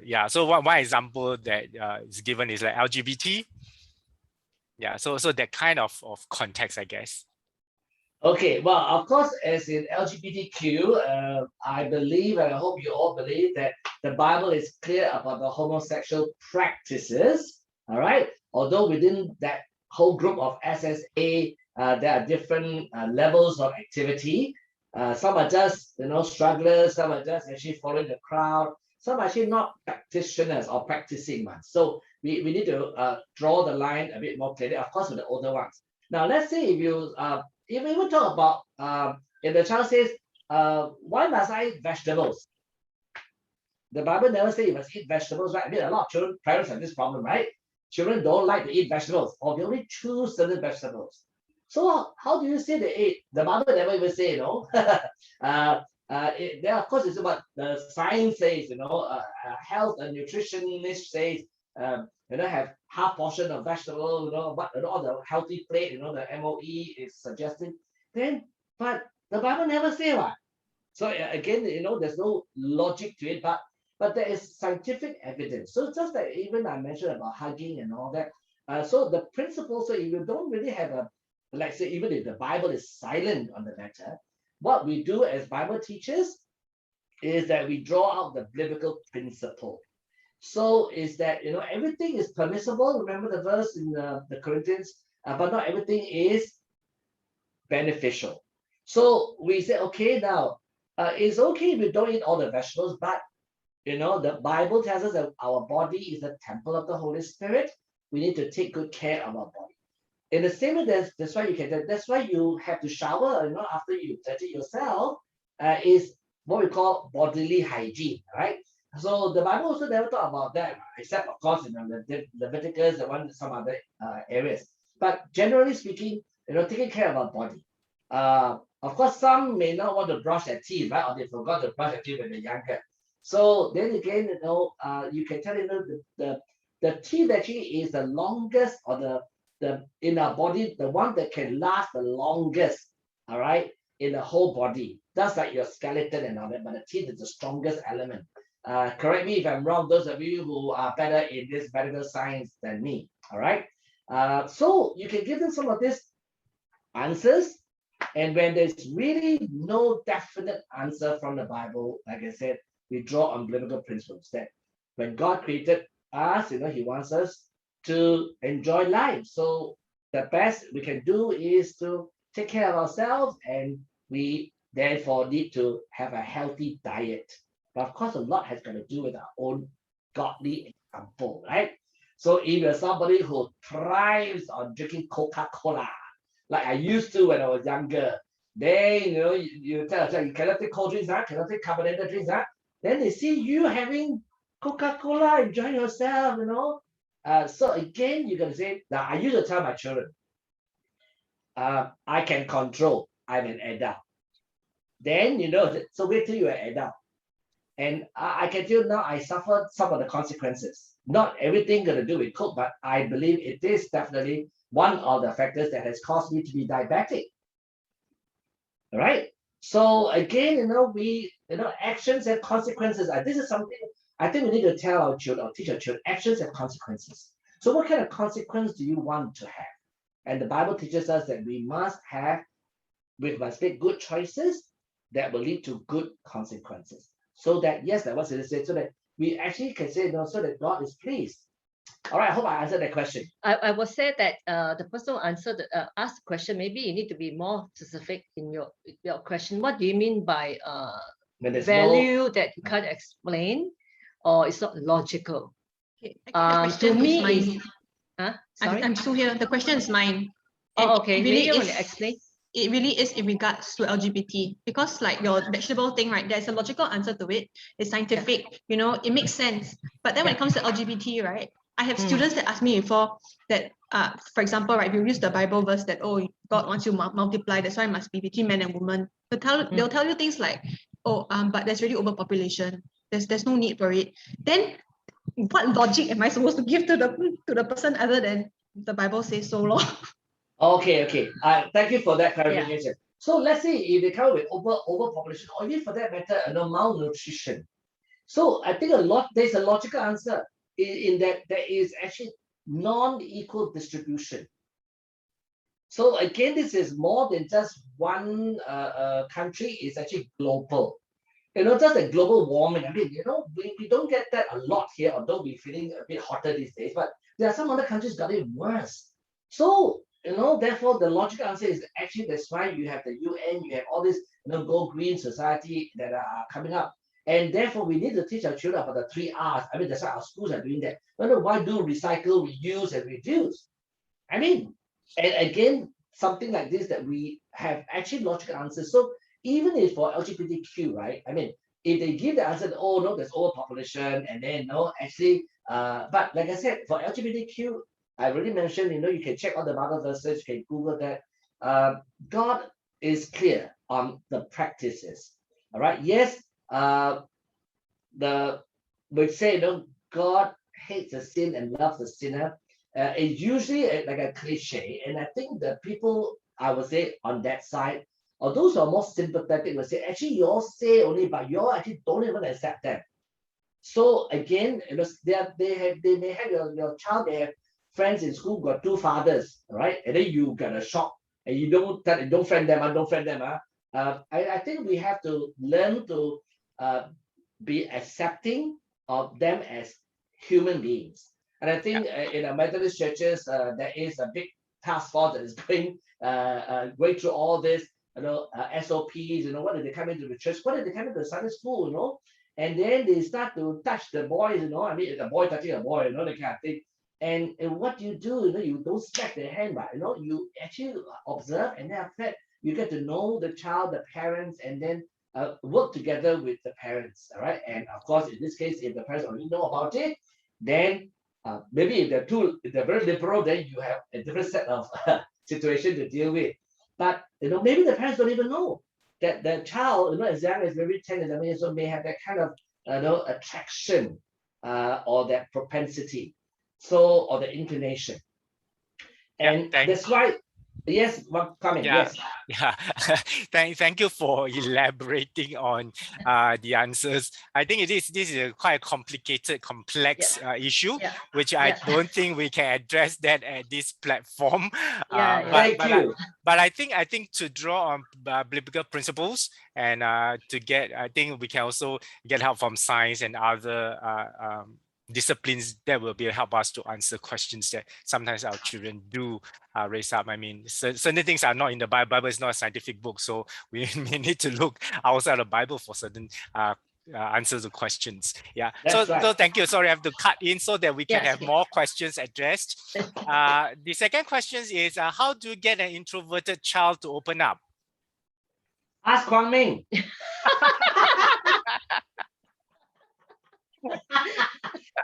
Yeah, so one example that is given is like LGBT. Yeah, so that kind of context, I guess. Okay, well, of course, as in LGBTQ, I believe, and I hope you all believe, that the Bible is clear about the homosexual practices, all right? Although within that whole group of SSA, there are different levels of activity. Some are just, strugglers, some are just actually following the crowd, some are actually not practitioners or practicing ones. So we need to draw the line a bit more clearly, of course, with the older ones. Now, let's say if we would talk about if the child says, why must I eat vegetables? The Bible never says you must eat vegetables, right? I mean, a lot of children, parents have this problem, right? Children don't like to eat vegetables, or they only choose certain vegetables. So how do you say they eat? The Bible never even say, there, of course, it's what the science says, health and nutritionist says, have half portion of vegetable, what all the healthy plate, the MOE is suggesting. Then, but the Bible never say what. So again, there's no logic to it, but there is scientific evidence. So just like even I mentioned about hugging and all that. So the principle, so if you don't really have like say, even if the Bible is silent on the matter, what we do as Bible teachers is that we draw out the biblical principle. So is that, everything is permissible. Remember the verse in the Corinthians, but not everything is beneficial. So we say, okay, now it's okay if we don't eat all the vegetables, but the Bible tells us that our body is the temple of the Holy Spirit. We need to take good care of our body. In the same way, that's why you have to shower, after you dirty yourself, is what we call bodily hygiene, right? So the Bible also never talk about that, except of course in the Leviticus, some other areas. But generally speaking, taking care of our body. Of course, some may not want to brush their teeth, right? Or they forgot to brush their teeth when they're younger. So then again, you can tell the teeth actually is the longest, or the in our body, the one that can last the longest, all right, in the whole body. That's like your skeleton and all that, but the teeth is the strongest element. Correct me if I'm wrong, those of you who are better in this medical science than me, all right? So you can give them some of these answers, and when there's really no definite answer from the Bible, like I said, we draw on biblical principles that when God created us, He wants us to enjoy life. So the best we can do is to take care of ourselves, and we therefore need to have a healthy diet. But of course, a lot has got to do with our own godly example, right? So if you're somebody who thrives on drinking Coca-Cola, like I used to when I was younger, then you tell yourself you cannot take cold drinks, cannot take carbonated drinks, then they see you having Coca-Cola, enjoying yourself, So again, you're gonna say that I used to tell my children, I can control. I'm an adult. Then so wait till you're an adult. And I can tell you now, I suffered some of the consequences. Not everything gonna do with Coke, but I believe it is definitely one of the factors that has caused me to be diabetic. All right. So again, actions have consequences. This is something I think we need to tell our children or teach our children. Actions have consequences. So what kind of consequence do you want to have? And the Bible teaches us that we must make good choices that will lead to good consequences. So that, yes, like what Sister said, so that we actually can say, so that God is pleased. All right, I hope I answered that question. I will say that the person who answered asked the question, maybe you need to be more specific in your question. What do you mean by value that you can't explain, or it's not logical? To me, sorry? I'm still here. The question is mine. Oh, okay. Really, maybe you want to explain. It really is in regards to LGBT, because like your vegetable thing, right? There's a logical answer to it. It's scientific, it makes sense. But then when it comes to LGBT, right? I have students that ask me before that, for example, right, if you use the Bible verse that, God wants you to multiply, that's why it must be between men and women. They'll tell you things like, but there's really overpopulation. There's no need for it. Then what logic am I supposed to give to the person other than the Bible says so, Lord? Okay. Thank you for that clarification. Yeah. So let's say if they come with overpopulation, or even for that matter, malnutrition. So I think there's a logical answer in that there is actually non-equal distribution. So again, this is more than just one country. It's actually global. Just a global warming. I mean, we don't get that a lot here, although we're feeling a bit hotter these days. But there are some other countries got it worse. So therefore, the logical answer is actually that's why you have the UN, you have all this Go Green Society that are coming up. And therefore, we need to teach our children about the 3 R's. I mean, that's why our schools are doing that. Why do recycle, reuse, and reduce? I mean, and again, something like this that we have actually logical answers. So even if for LGBTQ, right? I mean, if they give the answer, oh no, there's overpopulation, and then no, actually, but like I said, for LGBTQ, I already mentioned, you can check all the Bible verses, you can Google that. God is clear on the practices. All right. Yes, we say God hates the sin and loves the sinner. It's usually like a cliche, and I think the people I would say on that side, or those who are more sympathetic, will say actually you all say only, but you all actually don't even accept them. So again, they may have your child, they have friends in school got 2 fathers, right? And then you get a shock, and you don't friend them, don't friend them. I think we have to learn to be accepting of them as human beings. And I think in our Methodist churches, there is a big task force that is going through all this, SOPs, what did they come into the church? What did they come into the Sunday school, And then they start to touch the boys, I mean, the boy touching a boy, that kind of thing. And what you do, you don't smack their hand, but, you actually observe, and then after that, you get to know the child, the parents, and then work together with the parents, all right? And of course, in this case, if the parents already know about it, then maybe if they're very liberal, then you have a different set of situation to deal with. But maybe the parents don't even know that the child, as young as maybe 10, 11 years old, may have that kind of attraction or that propensity, or the inclination. And that's why. Yes, one comment. Yeah. Yes. Yeah. Thank you for elaborating on the answers. I think this is a quite complicated, complex issue, which I don't think we can address that at this platform. Thank you. But I think to draw on biblical principles and I think we can also get help from science and other disciplines that will help us to answer questions that sometimes our children do raise up. I mean, certain things are not in the Bible. Bible is not a scientific book, so we may need to look outside the Bible for certain answers to questions. Yeah. So thank you. Sorry, I have to cut in so that we can have more questions addressed. The second question is, how do you get an introverted child to open up? Ask Kwang Ming.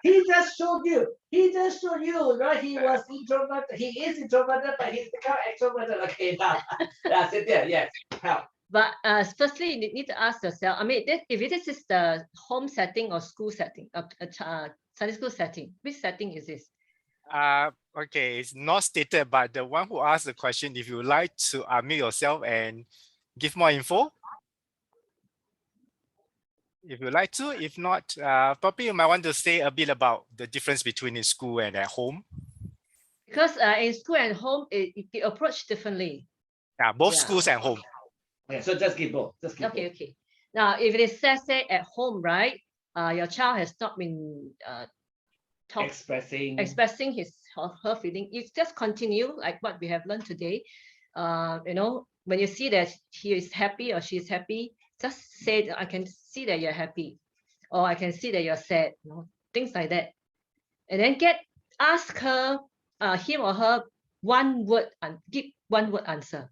He just showed you, right? He was introverted. He is introverted, but he's become extroverted. Okay, now that's it there. Yes, help. But firstly, you need to ask yourself. I mean, if this is the home setting or school setting, Sunday school setting, which setting is this? Okay, it's not stated, but the one who asked the question, if you would like to unmute yourself and give more info. If you like to, if not, probably you might want to say a bit about the difference between in school and at home. Because in school and home, it approach differently. Yeah, both schools and home. Yeah, so just give both. Okay. Now, if it is say at home, right? Your child has not been expressing his or her feeling. You just continue like what we have learned today. When you see that he is happy or she is happy, just say, I can see that you're happy, or I can see that you're sad, things like that. And then ask her, him or her, one word and give one word answer.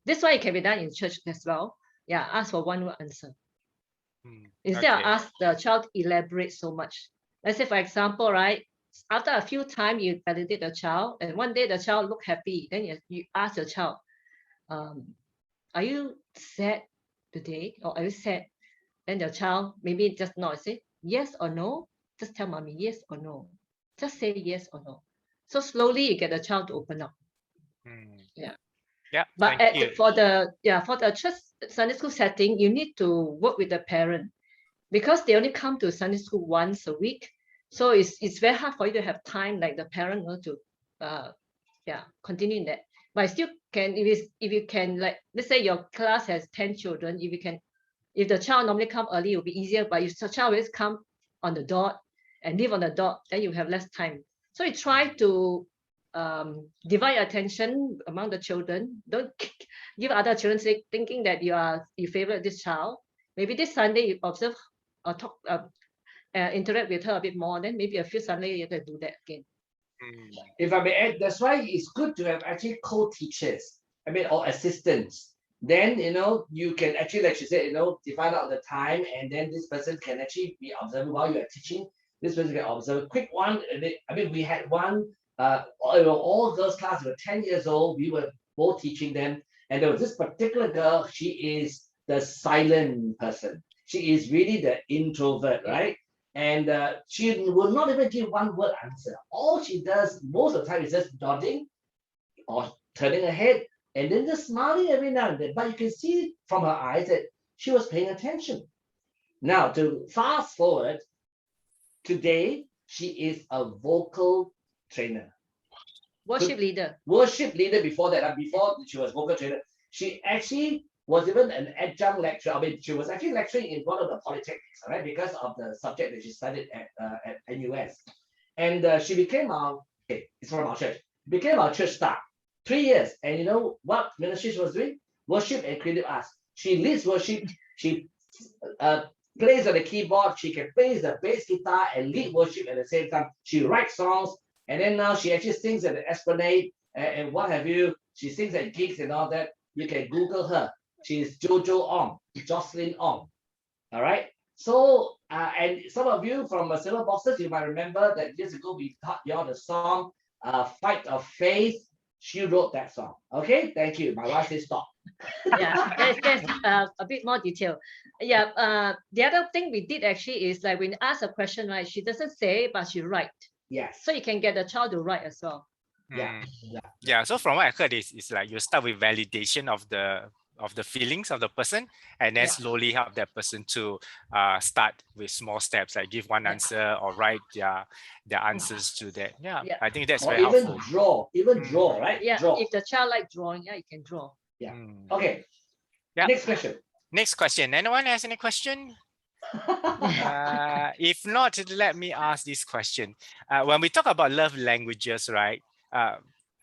This way it can be done in church as well. Yeah, ask for one word answer. Instead of ask the child to elaborate so much. Let's say, for example, right, after a few times you validate the child, and one day the child look happy, then you ask the child, are you sad today, or are you sad? Then the child maybe just nod, say yes or no. Just tell mommy yes or no. Just say yes or no. So slowly you get the child to open up. Yeah. But for the church Sunday school setting, you need to work with the parent, because they only come to Sunday school once a week. So it's very hard for you to have time like the parent to continue in that. But I still can, if you can, like, let's say your class has 10 children, if the child normally come early, it will be easier, but if the child always come on the dot and leave on the dot, then you have less time. So you try to divide your attention among the children. Don't give other children thinking that you favorite this child. Maybe this Sunday you observe or talk, interact with her a bit more, then maybe a few Sunday you can do that again. If I may add, that's why it's good to have actually co-teachers, or assistants. Then, you can actually, like she said, define out the time, and then this person can actually be observing while you are teaching. This person can observe. Quick one, we had one, all girls class, were 10 years old, we were both teaching them, and there was this particular girl, she is the silent person. She is really the introvert, right? And she will not even give one word answer. All she does most of the time is just nodding or turning her head and then just smiling every now and then. But you can see from her eyes that she was paying attention. Now, to fast forward, today she is a vocal trainer. Worship leader. Worship leader before that. Before she was vocal trainer, she actually was even an adjunct lecturer. She was actually lecturing in one of the polytechnics, right? Because of the subject that she studied at NUS. And she became it's from our church, became our church staff. 3 years. And you know what ministry she was doing? Worship and creative arts. She leads worship. She plays on the keyboard. She can play the bass guitar and lead worship at the same time. She writes songs. And then now she actually sings at the Esplanade and what have you. She sings at gigs and all that. You can Google her. She's Jojo Ong, Jocelyn Ong. All right. So, and some of you from Silver Boxes, you might remember that years ago we taught you all the song, Fight of Faith. She wrote that song. Okay, thank you. My wife says stop. Yeah, there's a bit more detail. Yeah, the other thing we did actually is like when you ask a question, right? She doesn't say, but she write. Yes. So you can get the child to write as well. Yeah. So from what I heard is like you start with validation of the feelings of the person, and then slowly help that person to start with small steps, like give one answer or write their answers to that. I think that's very helpful. Draw, right? Yeah, draw. if the child like drawing, you can draw. Okay. Next question. Anyone has any question? If not, let me ask this question. When we talk about love languages, right?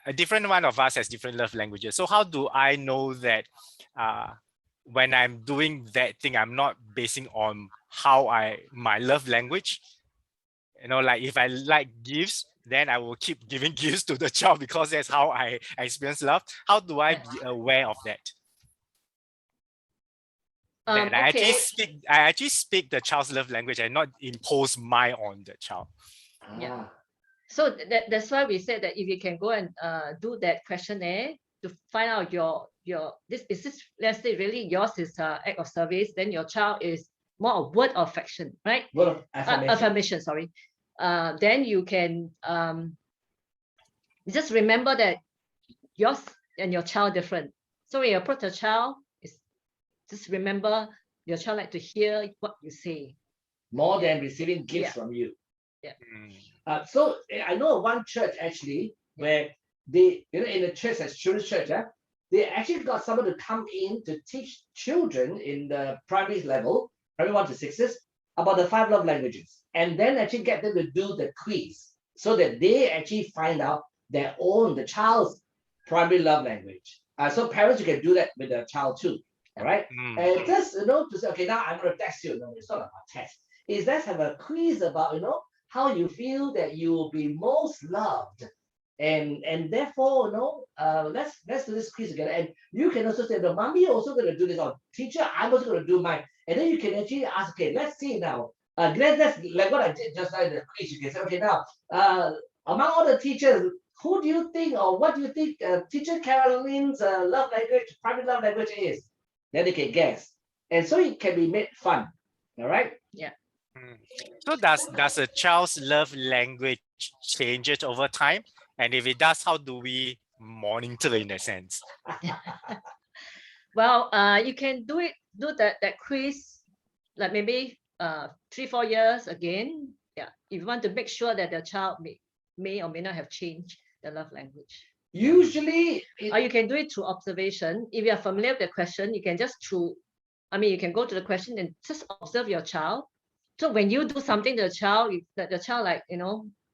A different one of us has different love languages. So how do I know that when I'm doing that thing, I'm not basing on my love language? Like if I like gifts, then I will keep giving gifts to the child because that's how I experience love. How do I be aware of that? That I actually speak the child's love language and not impose mine on the child. Yeah. So that's why we said that if you can go and do that questionnaire to find out this let's say really yours is an act of service, then your child is more a word of affection, right? Word of affirmation. Affirmation, sorry. Then you can just remember that yours and your child different. So when you approach a child, just remember your child like to hear what you say. More than receiving gifts from you. Yeah. So I know one church actually where they, in the church, as children's church, they actually got someone to come in to teach children in the primary level, primary 1 to 6s, about the 5 love languages, and then actually get them to do the quiz so that they actually find out the child's primary love language. So parents, you can do that with their child too. All right. And just to say, okay, now I'm going to test you. No, it's not about test. Let's have a quiz about how you feel that you will be most loved, and therefore let's do this quiz together. And you can also say, the mommy also going to do this, or teacher, I'm also going to do mine. And then you can actually ask, okay, let's see now. Let's like what I did just now in the quiz. You can say, okay, now among all the teachers, who do you think, or what do you think Teacher Caroline's love language, private love language is? Then they can guess, and so it can be made fun. All right. Yeah. So does a child's love language changes over time? And if it does, how do we monitor in a sense? Well, you can do that quiz, like maybe 3-4 years again. Yeah, if you want to make sure that the child may or may not have changed the love language. Usually, Or you can do it through observation. If you are familiar with the question, you can just you can go to the question and just observe your child. So when you do something to the child, the child like,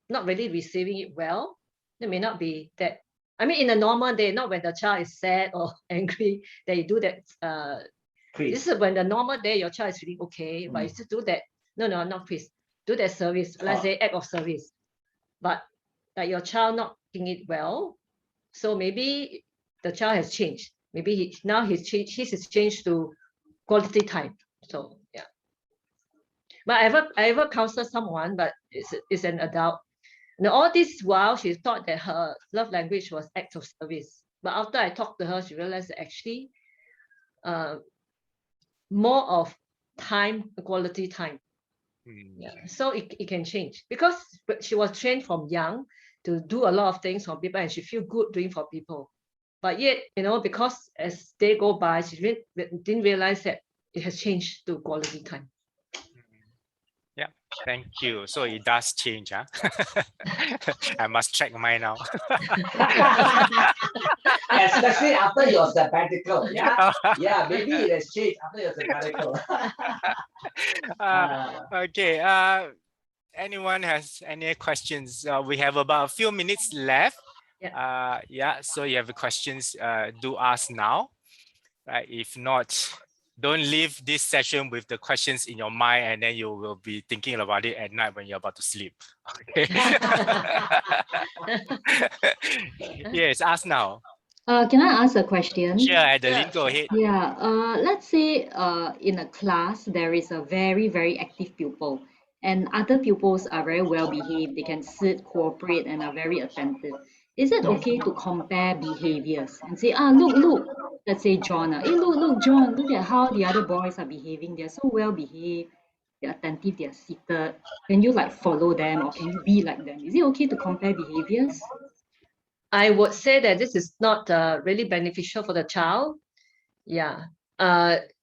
not really receiving it well, it may not be that. In a normal day, not when the child is sad or angry, that you do that. This is when the normal day, your child is feeling okay, but you still do that. No, not please. Do that service, let's say act of service. But like your child not doing it well, so maybe the child has changed. Maybe his is changed to quality time. So yeah. But I ever counsel someone, but it's an adult. And all this while she thought that her love language was acts of service. But after I talked to her, she realized that actually more of time, quality time. Yeah. So it can change because she was trained from young to do a lot of things for people and she feel good doing for people. But yet, because as they go by, she didn't realize that it has changed to quality time. Yeah, thank you. So it does change, huh? I must check mine now. Especially after your sabbatical. Yeah, yeah, maybe it has changed after your sabbatical. Okay. Anyone has any questions? We have about a few minutes left. Yeah. So you have questions, do ask now. Right? If not, don't leave this session with the questions in your mind and then you will be thinking about it at night when you're about to sleep. Okay. Yes, ask now. Can I ask a question? Sure, Adeline, go ahead. Yeah, let's say in a class, there is a very, very active pupil and other pupils are very well behaved. They can sit, cooperate, and are very attentive. Is it okay to compare behaviors and say, look, let's say John, look, John, look at how the other boys are behaving. They're so well behaved, they're attentive, they're seated. Can you follow them or can you be like them? Is it okay to compare behaviors? I would say that this is not really beneficial for the child. Yeah.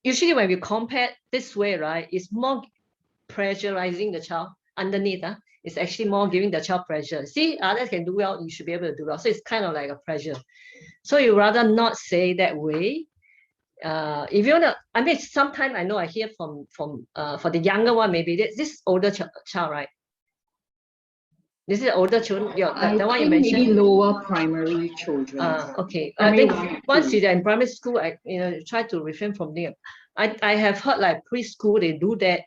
Usually when we compare this way, right, it's more pressurizing the child underneath. It's actually more giving the child pressure. See, others can do well, you should be able to do well. So it's kind of like a pressure. So you rather not say that way. If you want to, sometimes I know I hear from for the younger one, maybe this older child, right? This is older children. The one you mentioned. Maybe lower primary children. Okay. I think once you're in primary school, try to refrain from there. I have heard like preschool they do that,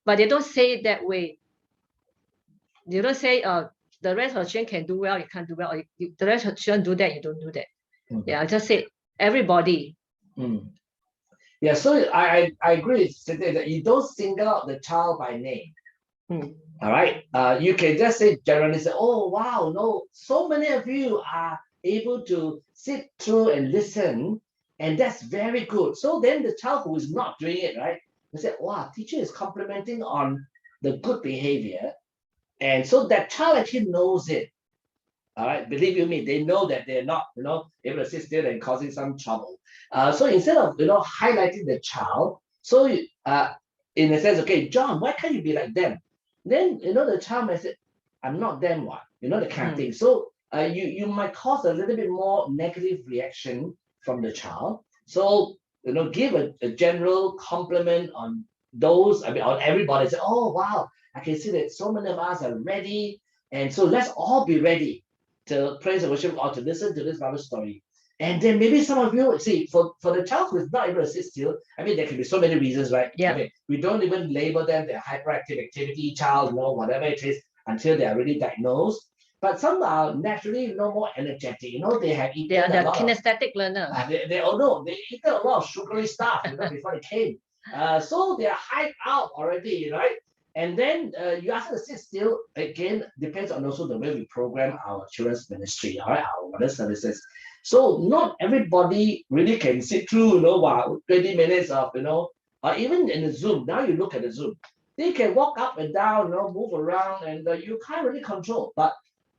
but they don't say it that way. They don't say the rest of the children can do well, you can't do well. Or the rest of the children do that, you don't do that. Yeah, I just say everybody. Yeah, so I agree with Cynthia that you don't single out the child by name. All right. You can just say generally say, oh wow, no, so many of you are able to sit through and listen, and that's very good. So then the child who is not doing it, right, they say, wow, teacher is complimenting on the good behavior. And so that child actually knows it. All right, believe you me, they know that they're not, able to sit still and causing some trouble. So instead of, highlighting the child, so in a sense, okay, John, why can't you be like them? Then, the child might say, I'm not them, what? The kind of thing. So you might cause a little bit more negative reaction from the child. So, give a general compliment on those, on everybody. Say, oh, wow, I can see that so many of us are ready. And so let's all be ready to praise and worship or to listen to this Bible story. And then maybe some of you, see, for the child who is not able to sit still, there can be so many reasons, right? Yeah. We don't even label them the hyperactive activity child, whatever it is, until they are really diagnosed. But some are naturally, more energetic. They have eaten they are kinesthetic learner. They eat a lot of sugary stuff, before they came. So they are hyped out already, right? And then you ask them to sit still, again, depends on also the way we program our children's ministry, all right, our mother services. So not everybody really can sit through, 20 minutes of, or even in the Zoom. Now you look at the Zoom, they can walk up and down, move around, and you can't really control. But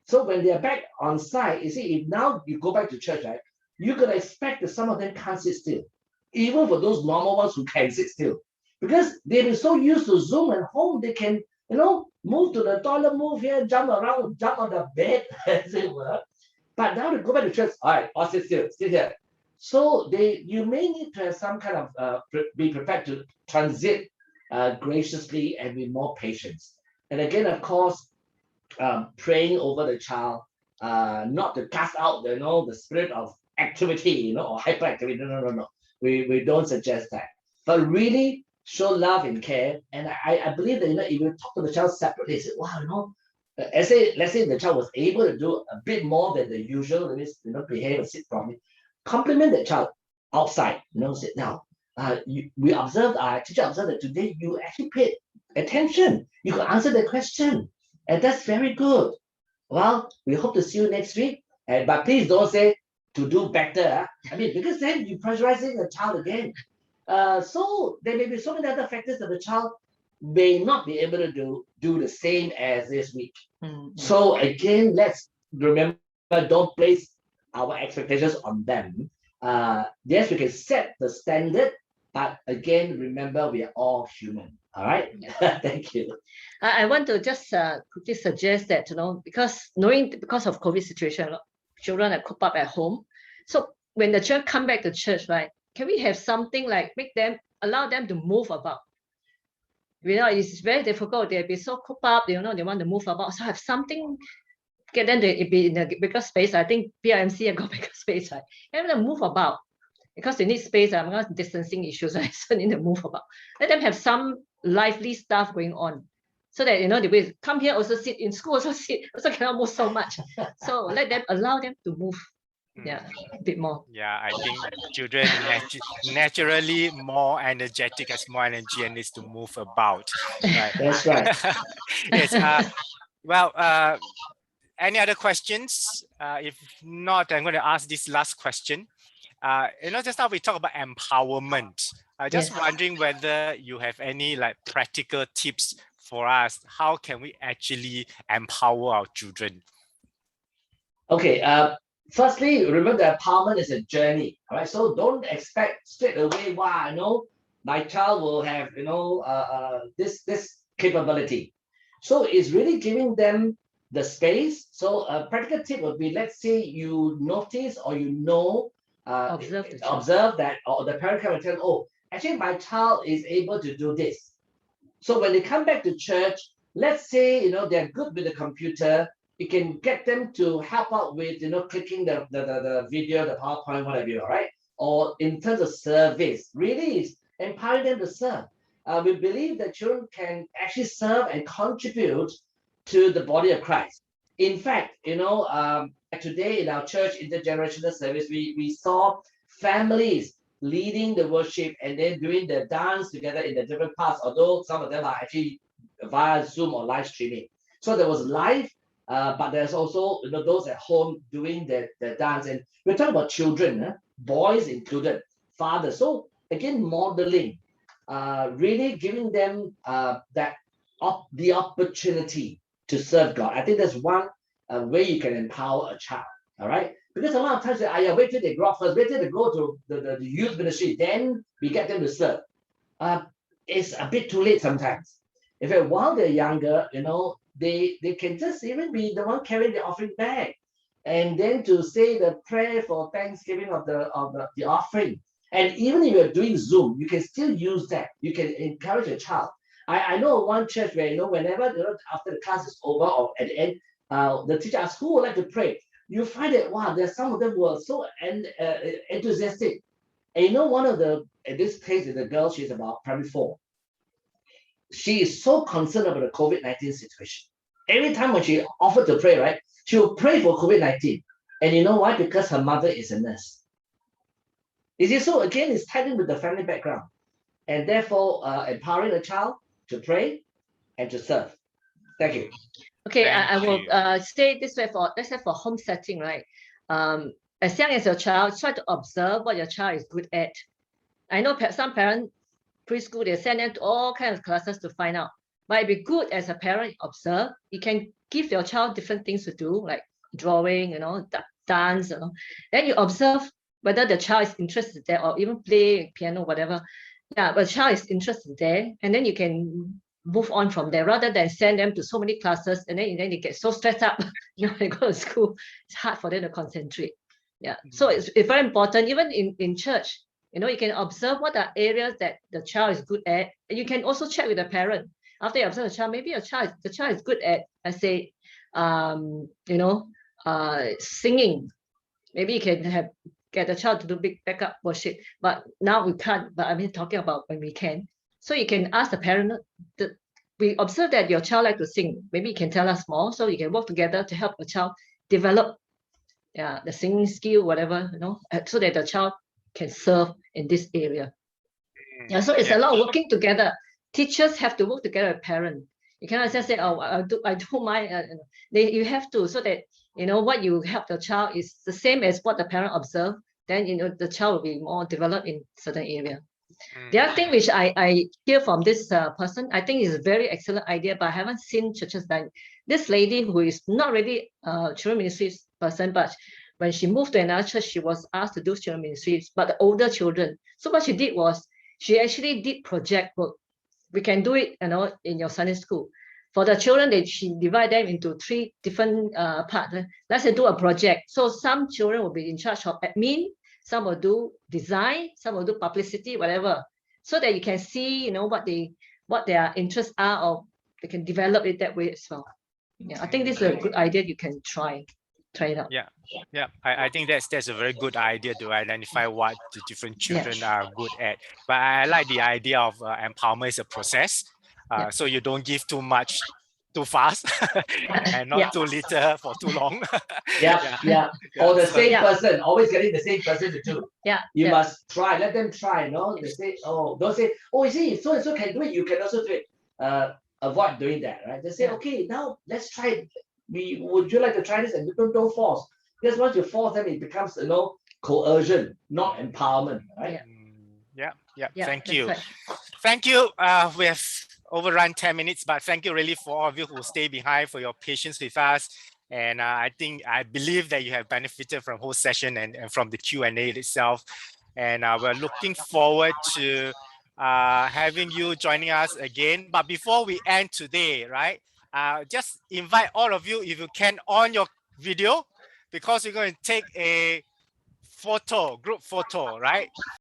so when they're back on site, you see, if now you go back to church, right, you could expect that some of them can't sit still, even for those normal ones who can sit still. Because they've been so used to Zoom at home, they can, move to the toilet, move here, jump around, jump on the bed, as it were. But now to go back to church, all right, all sit here. So you may need to have some kind of be prepared to transit graciously and with more patience. And again, of course, praying over the child, not to cast out the spirit of activity, or hyperactivity. No. We don't suggest that. But really show love and care. And I believe that if you talk to the child separately, say, wow, let's say the child was able to do a bit more than the usual, that means behave and sit properly. Compliment the child outside, sit down. We observed, our teacher observed that today you actually paid attention. You could answer the question. And that's very good. Well, we hope to see you next week. But please don't say to do better. Because then you're pressurizing the child again. So there may be so many other factors that the child may not be able to do the same as this week. So again, let's remember, don't place our expectations on them. Yes, we can set the standard, but again, remember we are all human. All right. Thank you. I want to just quickly suggest that, because of COVID situation, children are cooped up at home. So when the children come back to church, right, can we have something like allow them to move about? It's very difficult. They'll be so cooped up, they want to move about. So have something, get them to be in a bigger space. I think PRMC have got bigger space, right? Have them move about because they need space. I'm not distancing issues, right? So they need to move about. Let them have some lively stuff going on, so that they will come here, also sit in school, also cannot move so much. So allow them to move. Yeah, a bit more. Yeah, I think children naturally more energetic, has more energy and needs to move about. Right? That's right. Yes. Well, any other questions? If not, I'm going to ask this last question. Just now we talk about empowerment. Just wondering whether you have any practical tips for us. How can we actually empower our children? Okay. Firstly, remember that empowerment is a journey. All right. So don't expect straight away, my child will have this capability. So it's really giving them the space. So a practical tip would be, let's say you notice or observe that, or the parent can tell, actually my child is able to do this. So when they come back to church, let's say they're good with the computer, you can get them to help out with clicking the video, the PowerPoint, whatever, right? Or in terms of service, really is empowering them to serve. We believe that children can actually serve and contribute to the body of Christ. In fact, today in our church intergenerational service, we saw families leading the worship and then doing the dance together in the different parts, although some of them are actually via Zoom or live streaming. So there was live, but there's also those at home doing the dance. And we're talking about children, boys included, fathers. So again, modeling, really giving them the opportunity to serve God. I think that's one way you can empower a child. All right, because a lot of times they wait till they grow up first, wait till they go to the youth ministry, then we get them to serve. It's a bit too late sometimes. In fact, while they're younger, they can just even be the one carrying the offering bag, and then to say the prayer for thanksgiving of the offering. And even if you're doing Zoom, you can still use that. You can encourage a child. I know one church where whenever after the class is over or at the end, the teacher asks who would like to pray. You find that there's some of them who are so enthusiastic. And one of in this case is a girl. She's about primary 4. She is so concerned about the COVID-19 situation. Every time when she offered to pray, right, she will pray for COVID-19. And you know why? Because her mother is a nurse. You see, so again, it's tied in with the family background, and therefore empowering a child to pray and to serve. Thank you. Okay, I will say this way let's say for home setting, right? As young as your child, try to observe what your child is good at. I know some parents, preschool, they send them to all kinds of classes to find out. But it'd be good as a parent, observe. You can give your child different things to do, like drawing, dance, Then you observe whether the child is interested there, or even play piano, whatever. Yeah, but the child is interested there, and then you can move on from there rather than send them to so many classes and then they get so stressed up. They go to school, it's hard for them to concentrate. Yeah, so it's very important, even in church, you can observe what are areas that the child is good at. And you can also check with the parent. After you observe the child, maybe the child is good at, let's say, singing. Maybe you can get the child to do big backup worship, but now we can't. But I mean, talking about when we can. So you can ask the parent, we observe that your child like to sing. Maybe you can tell us more, so you can work together to help the child develop the singing skill, whatever, so that the child can serve in this area. Yeah, so it's a lot of working together. Teachers have to work together with parents. You cannot just say, oh, I do my, you have to, so that, what you help the child is the same as what the parent observe, then, the child will be more developed in certain area. The other thing which I hear from this person, I think is a very excellent idea, but I haven't seen churches like this lady who is not really a children ministries person, but when she moved to another church, she was asked to do children ministries, but the older children. So what she did was, she actually did project work. We can do it, in your Sunday school. For the children, she divide them into 3 different parts. Let's say do a project. So some children will be in charge of admin, some will do design, some will do publicity, whatever. So that you can see, what their interests are, or they can develop it that way as well. Yeah, I think this is a good idea. You can try it out. Yeah. I think that's a very good idea to identify what the different children are good at. But I like the idea of empowerment as a process. So you don't give too much too fast and not too little for too long. Or the same person, always getting the same person to do. You must try, let them try, They say, don't say, you see, so and so can do it, you can also do it. Avoid doing that, right? They say, okay, now let's try it. Would you like to try this? And don't force. Because once you force them, it becomes, coercion, not empowerment, right? Thank you. Right. Thank you. We have overrun 10 minutes, but thank you really for all of you who stay behind, for your patience with us. And I believe that you have benefited from whole session and from the Q&A itself. And we're looking forward to having you joining us again. But before we end today, right, just invite all of you, if you can, on your video, because we're going to take a group photo, right?